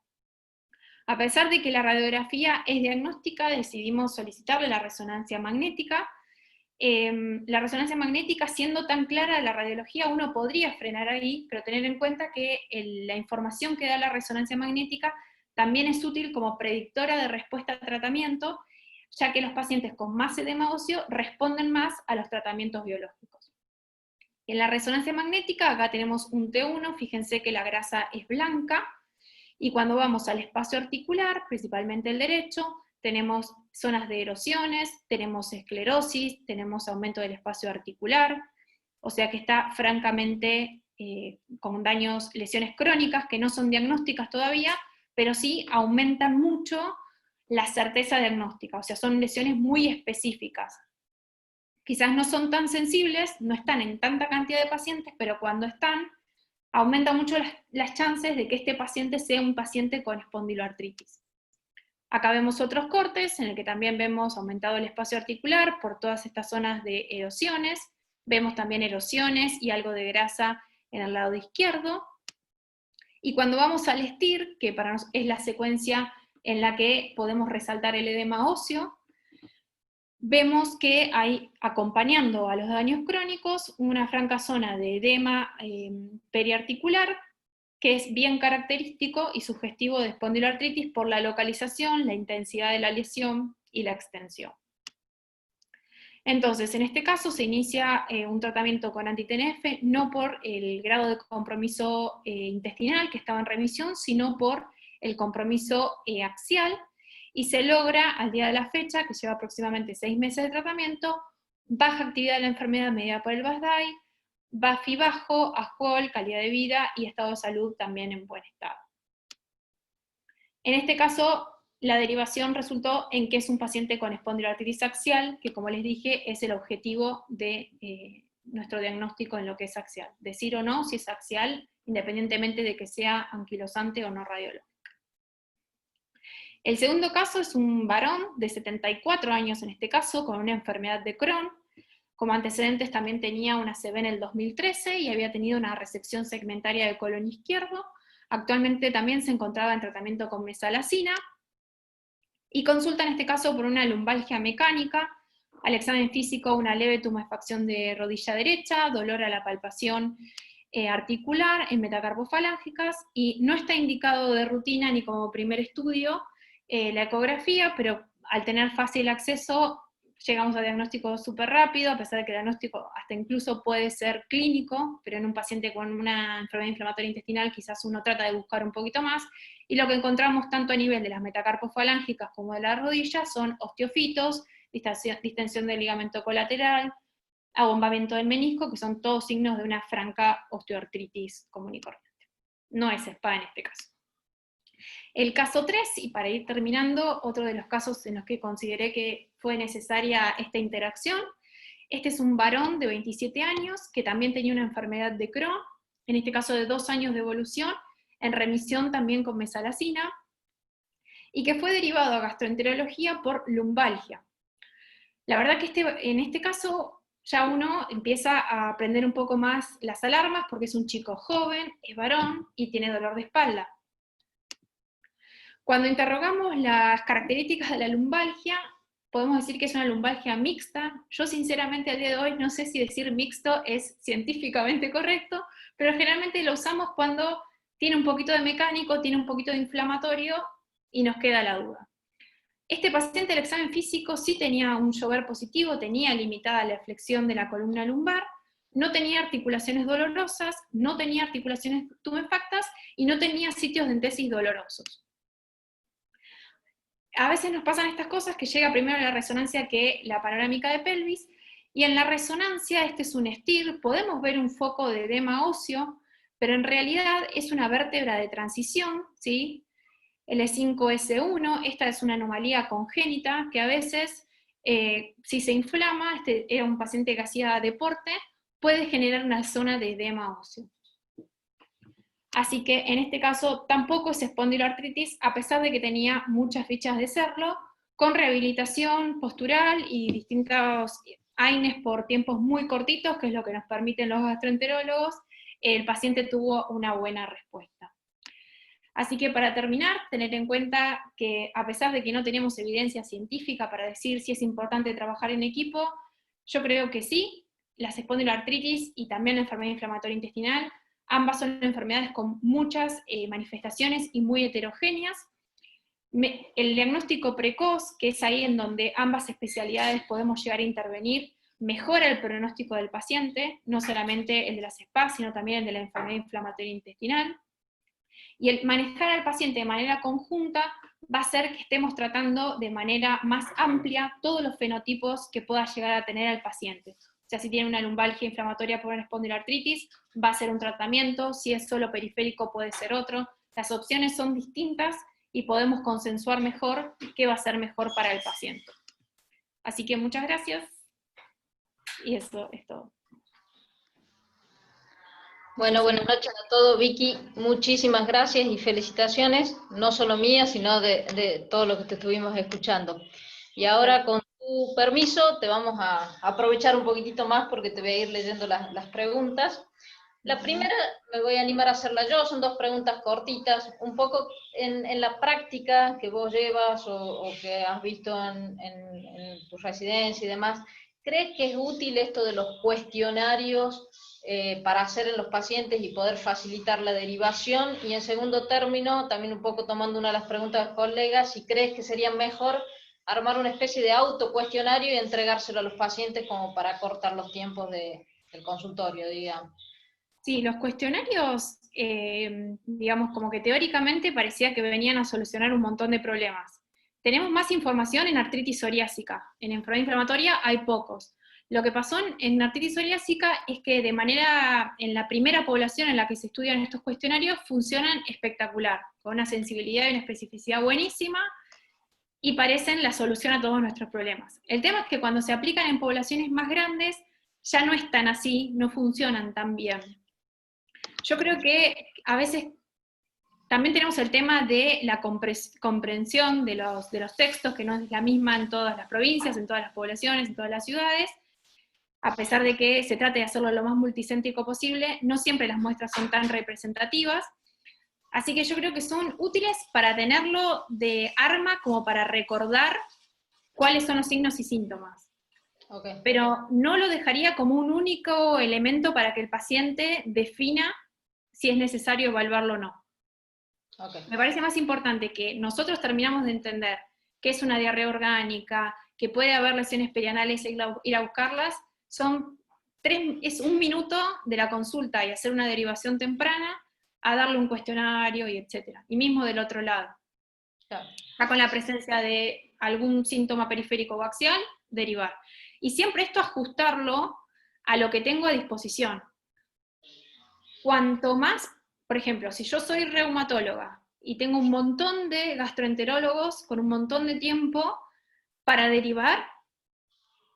A pesar de que la radiografía es diagnóstica, decidimos solicitarle la resonancia magnética. La resonancia magnética, siendo tan clara la radiología, uno podría frenar ahí, pero tener en cuenta que la información que da la resonancia magnética también es útil como predictora de respuesta a tratamiento, ya que los pacientes con más edema óseo responden más a los tratamientos biológicos. En la resonancia magnética, acá tenemos un T1, fíjense que la grasa es blanca, y cuando vamos al espacio articular, principalmente el derecho, tenemos zonas de erosiones, tenemos esclerosis, tenemos aumento del espacio articular, o sea que está francamente con daños, lesiones crónicas que no son diagnósticas todavía, pero sí aumentan mucho la certeza diagnóstica, o sea, son lesiones muy específicas. Quizás no son tan sensibles, no están en tanta cantidad de pacientes, pero cuando están, aumenta mucho las chances de que este paciente sea un paciente con espondiloartritis. Acá vemos otros cortes en el que también vemos aumentado el espacio articular por todas estas zonas de erosiones, vemos también erosiones y algo de grasa en el lado izquierdo, y cuando vamos al STIR, que para nosotros es la secuencia en la que podemos resaltar el edema óseo, vemos que hay, acompañando a los daños crónicos, una franca zona de edema periarticular, que es bien característico y sugestivo de espondiloartritis por la localización, la intensidad de la lesión y la extensión. Entonces, en este caso se inicia un tratamiento con anti-TNF, no por el grado de compromiso intestinal, que estaba en remisión, sino por el compromiso axial, y se logra, al día de la fecha, que lleva aproximadamente 6 meses de tratamiento, baja actividad de la enfermedad medida por el BASDAI, BAFI bajo, AJOL, calidad de vida y estado de salud también en buen estado. En este caso, la derivación resultó en que es un paciente con espondiloartritis axial, que como les dije, es el objetivo de nuestro diagnóstico en lo que es axial. Decir o no si es axial, independientemente de que sea anquilosante o no radiológica. El segundo caso es un varón de 74 años en este caso, con una enfermedad de Crohn. Como antecedentes también tenía una CB en el 2013 y había tenido una resección segmentaria del colon izquierdo. Actualmente también se encontraba en tratamiento con mesalazina, y consulta en este caso por una lumbalgia mecánica, al examen físico una leve tumefacción de rodilla derecha, dolor a la palpación articular en metacarpofalángicas, y no está indicado de rutina ni como primer estudio la ecografía, pero al tener fácil acceso llegamos a diagnóstico súper rápido, a pesar de que el diagnóstico hasta incluso puede ser clínico, pero en un paciente con una enfermedad inflamatoria intestinal quizás uno trata de buscar un poquito más, y lo que encontramos tanto a nivel de las metacarpofalángicas como de las rodillas son osteofitos, distensión del ligamento colateral, abombamiento del menisco, que son todos signos de una franca osteoartritis común y corriente. No es SPA en este caso. El caso 3, y para ir terminando, otro de los casos en los que consideré que fue necesaria esta interacción, este es un varón de 27 años que también tenía una enfermedad de Crohn, en este caso de 2 años de evolución, en remisión también con mesalazina, y que fue derivado a gastroenterología por lumbalgia. La verdad que en este caso ya uno empieza a prender un poco más las alarmas porque es un chico joven, es varón y tiene dolor de espalda. Cuando interrogamos las características de la lumbalgia, podemos decir que es una lumbalgia mixta. Yo sinceramente al día de hoy no sé si decir mixto es científicamente correcto, pero generalmente lo usamos cuando tiene un poquito de mecánico, tiene un poquito de inflamatorio y nos queda la duda. Este paciente, el examen físico, sí tenía un Joubert positivo, tenía limitada la flexión de la columna lumbar, no tenía articulaciones dolorosas, no tenía articulaciones tumefactas y no tenía sitios de entesis dolorosos. A veces nos pasan estas cosas que llega primero la resonancia que la panorámica de pelvis, y en la resonancia, este es un STIR, podemos ver un foco de edema óseo, pero en realidad es una vértebra de transición, ¿sí? L5S1, esta es una anomalía congénita que a veces, si se inflama, este era un paciente que hacía deporte, puede generar una zona de edema óseo. Así que en este caso tampoco es espondiloartritis, a pesar de que tenía muchas fichas de serlo, con rehabilitación postural y distintos AINES por tiempos muy cortitos, que es lo que nos permiten los gastroenterólogos, el paciente tuvo una buena respuesta. Así que para terminar, tener en cuenta que a pesar de que no tenemos evidencia científica para decir si es importante trabajar en equipo, yo creo que sí, las espondiloartritis y también la enfermedad inflamatoria intestinal, ambas son enfermedades con muchas manifestaciones y muy heterogéneas. El diagnóstico precoz, que es ahí en donde ambas especialidades podemos llegar a intervenir, mejora el pronóstico del paciente, no solamente el de las SPA, sino también el de la enfermedad inflamatoria intestinal. Y el manejar al paciente de manera conjunta va a ser que estemos tratando de manera más amplia todos los fenotipos que pueda llegar a tener el paciente. O sea, si tiene una lumbalgia inflamatoria por una espondiloartritis, va a ser un tratamiento, si es solo periférico puede ser otro. Las opciones son distintas y podemos consensuar mejor qué va a ser mejor para el paciente. Así que muchas gracias, y eso es todo. Bueno, buenas noches a todos. Vicky, muchísimas gracias y felicitaciones, no solo mías, sino de todo lo que te estuvimos escuchando. Y ahora, con tu permiso, te vamos a aprovechar un poquitito más porque te voy a ir leyendo las preguntas. La primera me voy a animar a hacerla yo, son 2 preguntas cortitas, un poco en la práctica que vos llevas o que has visto en tu residencia y demás. ¿Crees que es útil esto de los cuestionarios para hacer en los pacientes y poder facilitar la derivación? Y en segundo término, también un poco tomando una de las preguntas de colegas, si crees que sería mejor armar una especie de autocuestionario y entregárselo a los pacientes como para cortar los tiempos del consultorio, digamos. Sí, los cuestionarios, digamos, como que teóricamente parecía que venían a solucionar un montón de problemas. Tenemos más información en artritis psoriásica, en enfermedad inflamatoria hay pocos. Lo que pasó en artritis psoriásica es que en la primera población en la que se estudian estos cuestionarios funcionan espectacular, con una sensibilidad y una especificidad buenísima, y parecen la solución a todos nuestros problemas. El tema es que cuando se aplican en poblaciones más grandes, ya no es tan así, no funcionan tan bien. Yo creo que a veces también tenemos el tema de la comprensión de los textos, que no es la misma en todas las provincias, en todas las poblaciones, en todas las ciudades. A pesar de que se trate de hacerlo lo más multicéntrico posible, no siempre las muestras son tan representativas. Así que yo creo que son útiles para tenerlo de arma, como para recordar cuáles son los signos y síntomas. Okay. Pero no lo dejaría como un único elemento para que el paciente defina si es necesario evaluarlo o no. Okay. Me parece más importante que nosotros terminamos de entender qué es una diarrea orgánica, que puede haber lesiones perianales e ir a buscarlas, es 1 minuto de la consulta y hacer una derivación temprana, a darle un cuestionario y etcétera. Y mismo del otro lado. Claro. Ya con la presencia de algún síntoma periférico o axial, derivar. Y siempre esto ajustarlo a lo que tengo a disposición. Cuanto más, por ejemplo, si yo soy reumatóloga y tengo un montón de gastroenterólogos con un montón de tiempo para derivar,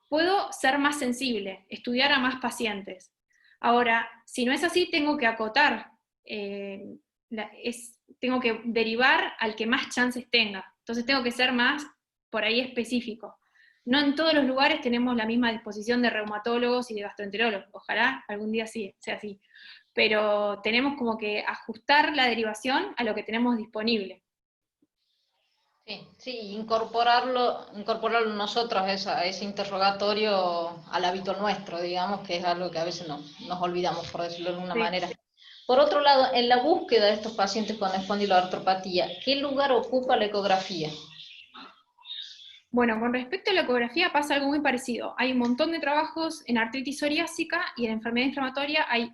puedo ser más sensible, estudiar a más pacientes. Ahora, si no es así, tengo que acotar, tengo que derivar al que más chances tenga. Entonces tengo que ser más, por ahí, específico. No en todos los lugares tenemos la misma disposición de reumatólogos y de gastroenterólogos. Ojalá algún día sí sea así. Pero tenemos como que ajustar la derivación a lo que tenemos disponible. Sí, incorporarlo nosotros a ese interrogatorio al hábito nuestro, digamos, que es algo que a veces nos olvidamos, por decirlo de alguna manera. Por otro lado, en la búsqueda de estos pacientes con espondiloartropatía, ¿qué lugar ocupa la ecografía? Bueno, con respecto a la ecografía pasa algo muy parecido. Hay un montón de trabajos en artritis psoriásica y en enfermedad inflamatoria hay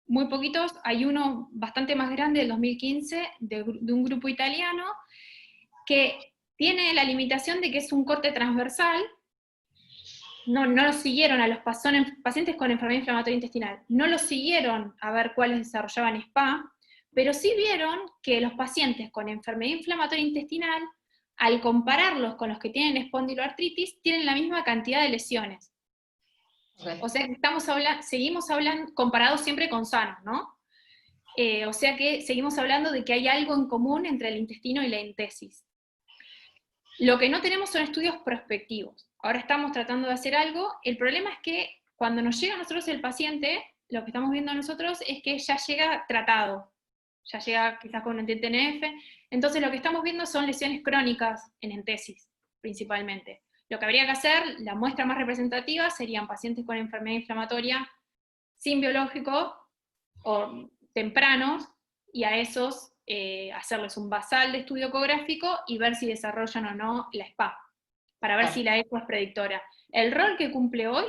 muy poquitos. Hay uno bastante más grande del 2015 de un grupo italiano que tiene la limitación de que es un corte transversal. No lo siguieron a los pacientes con enfermedad inflamatoria intestinal, no los siguieron a ver cuáles desarrollaban SPA, pero sí vieron que los pacientes con enfermedad inflamatoria intestinal, al compararlos con los que tienen espondiloartritis, tienen la misma cantidad de lesiones. Okay. O sea que seguimos hablando, comparados siempre con sanos, ¿no? O sea que seguimos hablando de que hay algo en común entre el intestino y la entesis. Lo que no tenemos son estudios prospectivos. Ahora estamos tratando de hacer algo. El problema es que cuando nos llega a nosotros el paciente, lo que estamos viendo nosotros es que ya llega tratado, ya llega quizás con un TNF, entonces lo que estamos viendo son lesiones crónicas en entesis, principalmente. Lo que habría que hacer, la muestra más representativa, serían pacientes con enfermedad inflamatoria sin biológico o tempranos, y a esos hacerles un basal de estudio ecográfico y ver si desarrollan o no la SPA, para ver si la eco es predictora. El rol que cumple hoy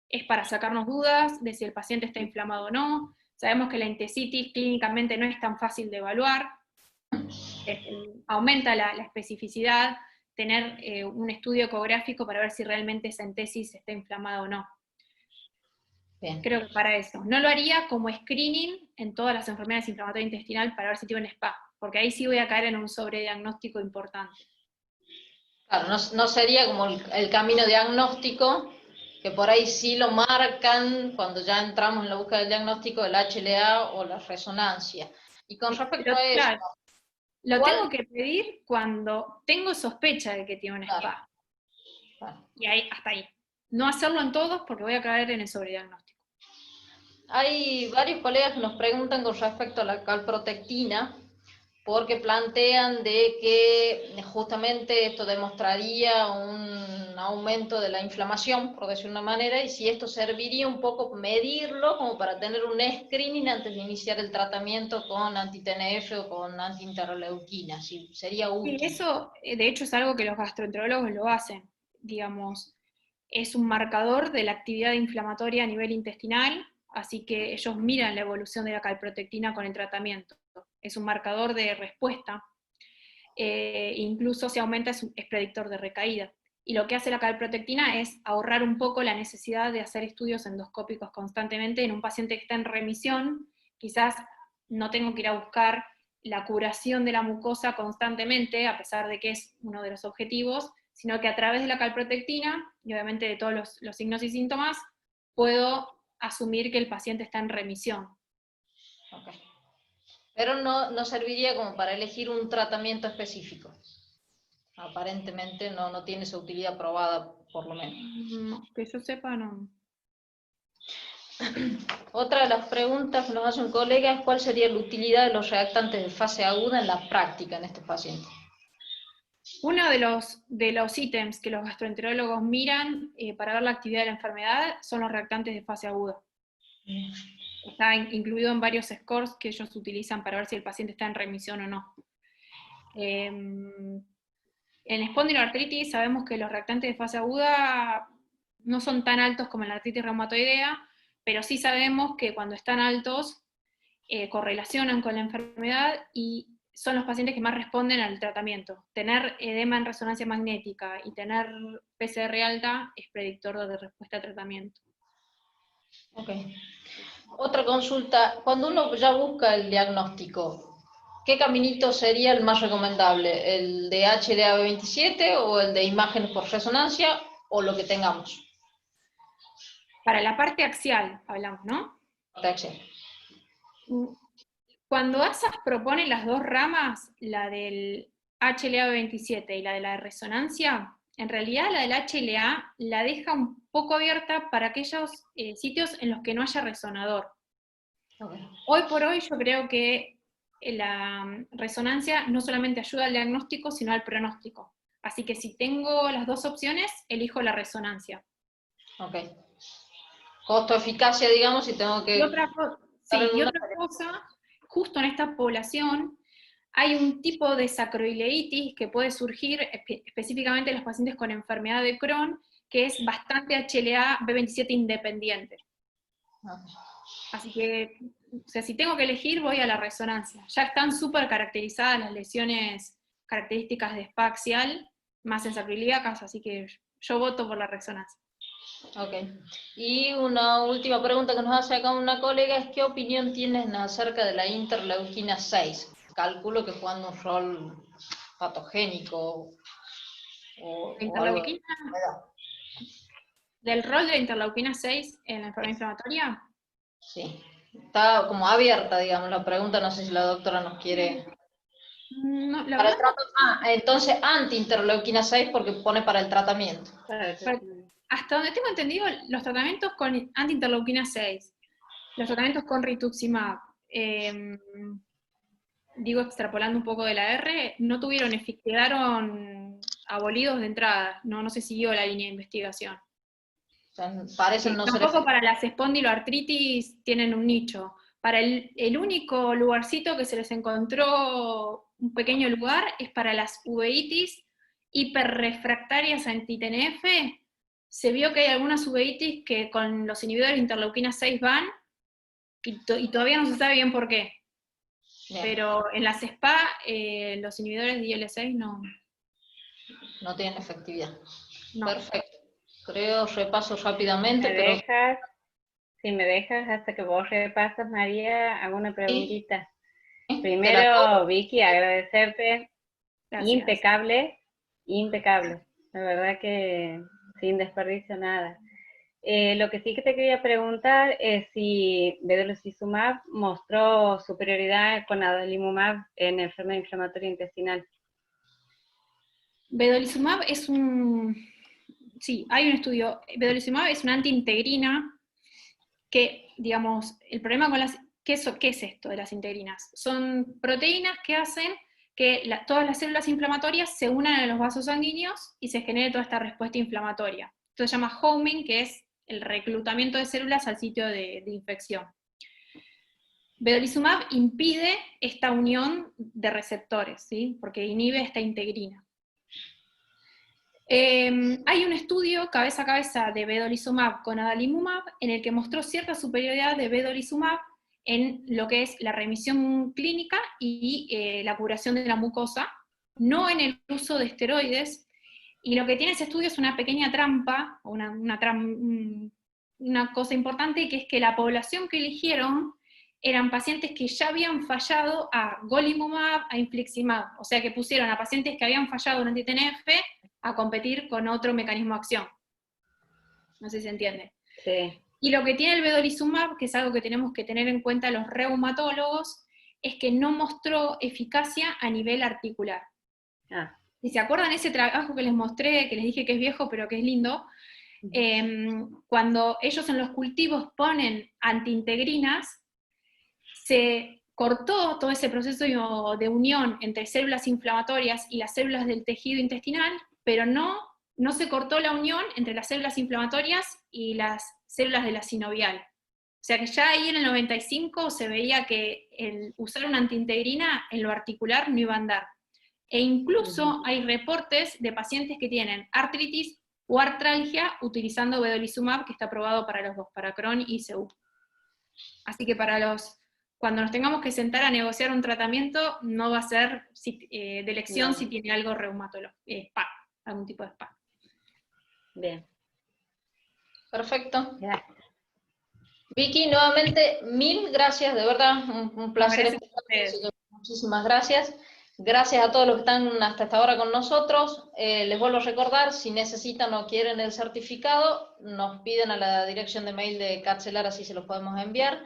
es para sacarnos dudas de si el paciente está inflamado o no. Sabemos que la entesitis clínicamente no es tan fácil de evaluar, aumenta la especificidad tener un estudio ecográfico para ver si realmente esa entesis está inflamada o no. Bien. Creo que para eso. No lo haría como screening en todas las enfermedades inflamatorias intestinales para ver si tiene un SPA, porque ahí sí voy a caer en un sobrediagnóstico importante. Claro, no sería como el camino diagnóstico, que por ahí sí lo marcan cuando ya entramos en la búsqueda del diagnóstico, el HLA o la resonancia. Y con respecto Pero, a eso, claro, lo ¿cuál? tengo que pedir cuando tengo sospecha de que tiene un Claro, SPA. claro. Y ahí, hasta ahí. No hacerlo en todos porque voy a caer en el sobrediagnóstico. Hay varios colegas que nos preguntan con respecto a la calprotectina, porque plantean de que justamente esto demostraría un aumento de la inflamación, por decir una manera, y si esto serviría un poco medirlo como para tener un screening antes de iniciar el tratamiento con anti-TNF o con anti-interleuquina, si sería Sí, útil. eso de hecho es algo que los gastroenterólogos lo hacen, digamos, es un marcador de la actividad inflamatoria a nivel intestinal, así que ellos miran la evolución de la calprotectina con el tratamiento. Es un marcador de respuesta, incluso si aumenta es predictor de recaída. Y lo que hace la calprotectina es ahorrar un poco la necesidad de hacer estudios endoscópicos constantemente en un paciente que está en remisión. Quizás no tengo que ir a buscar la curación de la mucosa constantemente, a pesar de que es uno de los objetivos, sino que a través de la calprotectina, y obviamente de todos los signos y síntomas, puedo asumir que el paciente está en remisión. Okay. Pero no serviría como para elegir un tratamiento específico. Aparentemente no tiene esa utilidad probada, por lo menos. No, que yo sepa, no. Otra de las preguntas que nos hace un colega es cuál sería la utilidad de los reactantes de fase aguda en la práctica en estos pacientes. Uno de los ítems que los gastroenterólogos miran para ver la actividad de la enfermedad son los reactantes de fase aguda. Está incluido en varios scores que ellos utilizan para ver si el paciente está en remisión o no. En espondiloartritis sabemos que los reactantes de fase aguda no son tan altos como en la artritis reumatoidea, pero sí sabemos que cuando están altos correlacionan con la enfermedad y son los pacientes que más responden al tratamiento. Tener edema en resonancia magnética y tener PCR alta es predictor de respuesta al tratamiento. Ok. Otra consulta, cuando uno ya busca el diagnóstico, ¿qué caminito sería el más recomendable? ¿El de HLA-B27 o el de imágenes por resonancia o lo que tengamos? Para la parte axial hablamos, ¿no? Axial. Cuando ASAS propone las dos ramas, la del HLA-B27 y la de la resonancia, en realidad la del HLA la deja un poco abierta para aquellos sitios en los que no haya resonador. Okay. Hoy por hoy yo creo que la resonancia no solamente ayuda al diagnóstico, sino al pronóstico. Así que si tengo las dos opciones, elijo la resonancia. Ok. Costo-eficacia, digamos, si tengo que... Y otra cosa, justo en esta población, hay un tipo de sacroileitis que puede surgir específicamente en los pacientes con enfermedad de Crohn, que es bastante HLA-B27 independiente. Así que, o sea, si tengo que elegir, voy a la resonancia. Ya están súper caracterizadas las lesiones características de SPA axial, más en sacroiliacas, así que yo voto por la resonancia. Ok. Y una última pregunta que nos hace acá una colega es ¿qué opinión tienen acerca de la interleuquina 6? Calculo que jugando un rol patogénico o algo de enfermedad. ¿Del rol de la interleuquina 6 en la enfermedad inflamatoria? Sí. Está como abierta, digamos, la pregunta, no sé si la doctora nos quiere... No, la Para el verdad entonces anti-interleuquina 6 porque pone para el tratamiento. hasta donde tengo entendido, los tratamientos con anti-interleuquina 6, los tratamientos con rituximab, digo extrapolando un poco de la R, no tuvieron quedaron abolidos de entrada, no se siguió la línea de investigación. O sea, parecen no ser Tampoco para las espondiloartritis tienen un nicho. Para el único lugarcito que se les encontró un pequeño lugar es para las uveitis hiperrefractarias anti-TNF. Se vio que hay algunas uveitis que con los inhibidores de interleuquina 6 van, y todavía no se sabe bien por qué. Bien. Pero en las SPA, los inhibidores de IL-6 no. No tienen efectividad. No. Perfecto. Creo, repaso rápidamente, pero... Si me dejas, hasta que vos repasas, María, hago una preguntita. Te la Primero, Vicky, agradecerte. Gracias. Impecable. La verdad que sin desperdicio nada. Lo que sí que te quería preguntar es si vedolizumab mostró superioridad con adalimumab en enfermedad inflamatoria intestinal. Vedolizumab es un... Sí, hay un estudio. Vedolizumab es una antiintegrina que, digamos, el problema con las... ¿Qué es esto de las integrinas? Son proteínas que hacen que todas las células inflamatorias se unan a los vasos sanguíneos y se genere toda esta respuesta inflamatoria. Esto se llama homing, que es el reclutamiento de células al sitio de infección. Vedolizumab impide esta unión de receptores, ¿sí? Porque inhibe esta integrina. Hay un estudio cabeza a cabeza de vedolizumab con adalimumab en el que mostró cierta superioridad de vedolizumab en lo que es la remisión clínica y la curación de la mucosa, no en el uso de esteroides, y lo que tiene ese estudio es una pequeña trampa, o una cosa importante, que es que la población que eligieron eran pacientes que ya habían fallado a golimumab, a infliximab, o sea que pusieron a pacientes que habían fallado en anti-TNF a competir con otro mecanismo de acción. No sé si se entiende. Sí. Y lo que tiene el vedolizumab, que es algo que tenemos que tener en cuenta los reumatólogos, es que no mostró eficacia a nivel articular. Si se acuerdan ese trabajo que les mostré, que les dije que es viejo, pero que es lindo, cuando ellos en los cultivos ponen antiintegrinas, se cortó todo ese proceso de unión entre células inflamatorias y las células del tejido intestinal, pero no se cortó la unión entre las células inflamatorias y las células de la sinovial. O sea que ya ahí en el 95 se veía que el usar una antiintegrina en lo articular no iba a andar. E incluso hay reportes de pacientes que tienen artritis o artralgia utilizando vedolizumab, que está aprobado para los dos, para Crohn y CU. Así que cuando nos tengamos que sentar a negociar un tratamiento, no va a ser de elección si tiene algo reumatológico, SPA, algún tipo de SPA. Bien. Perfecto. Gracias. Vicky, nuevamente, mil gracias, de verdad, un placer. Gracias a ustedes. Muchísimas gracias. Gracias a todos los que están hasta esta hora con nosotros. Les vuelvo a recordar, si necesitan o quieren el certificado, nos piden a la dirección de mail de Catzelar, así se los podemos enviar.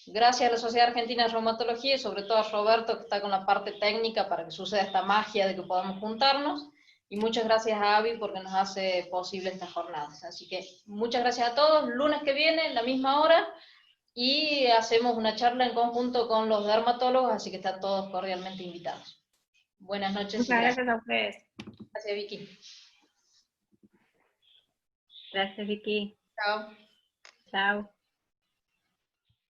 Gracias a la Sociedad Argentina de Reumatología y sobre todo a Roberto, que está con la parte técnica para que suceda esta magia de que podamos juntarnos. Y muchas gracias a Avi porque nos hace posible estas jornadas. Así que muchas gracias a todos. Lunes que viene, en la misma hora, y hacemos una charla en conjunto con los dermatólogos, así que están todos cordialmente invitados. Buenas noches. Muchas gracias a ustedes. Gracias, Vicky. Gracias, Vicky. Chao. Chao.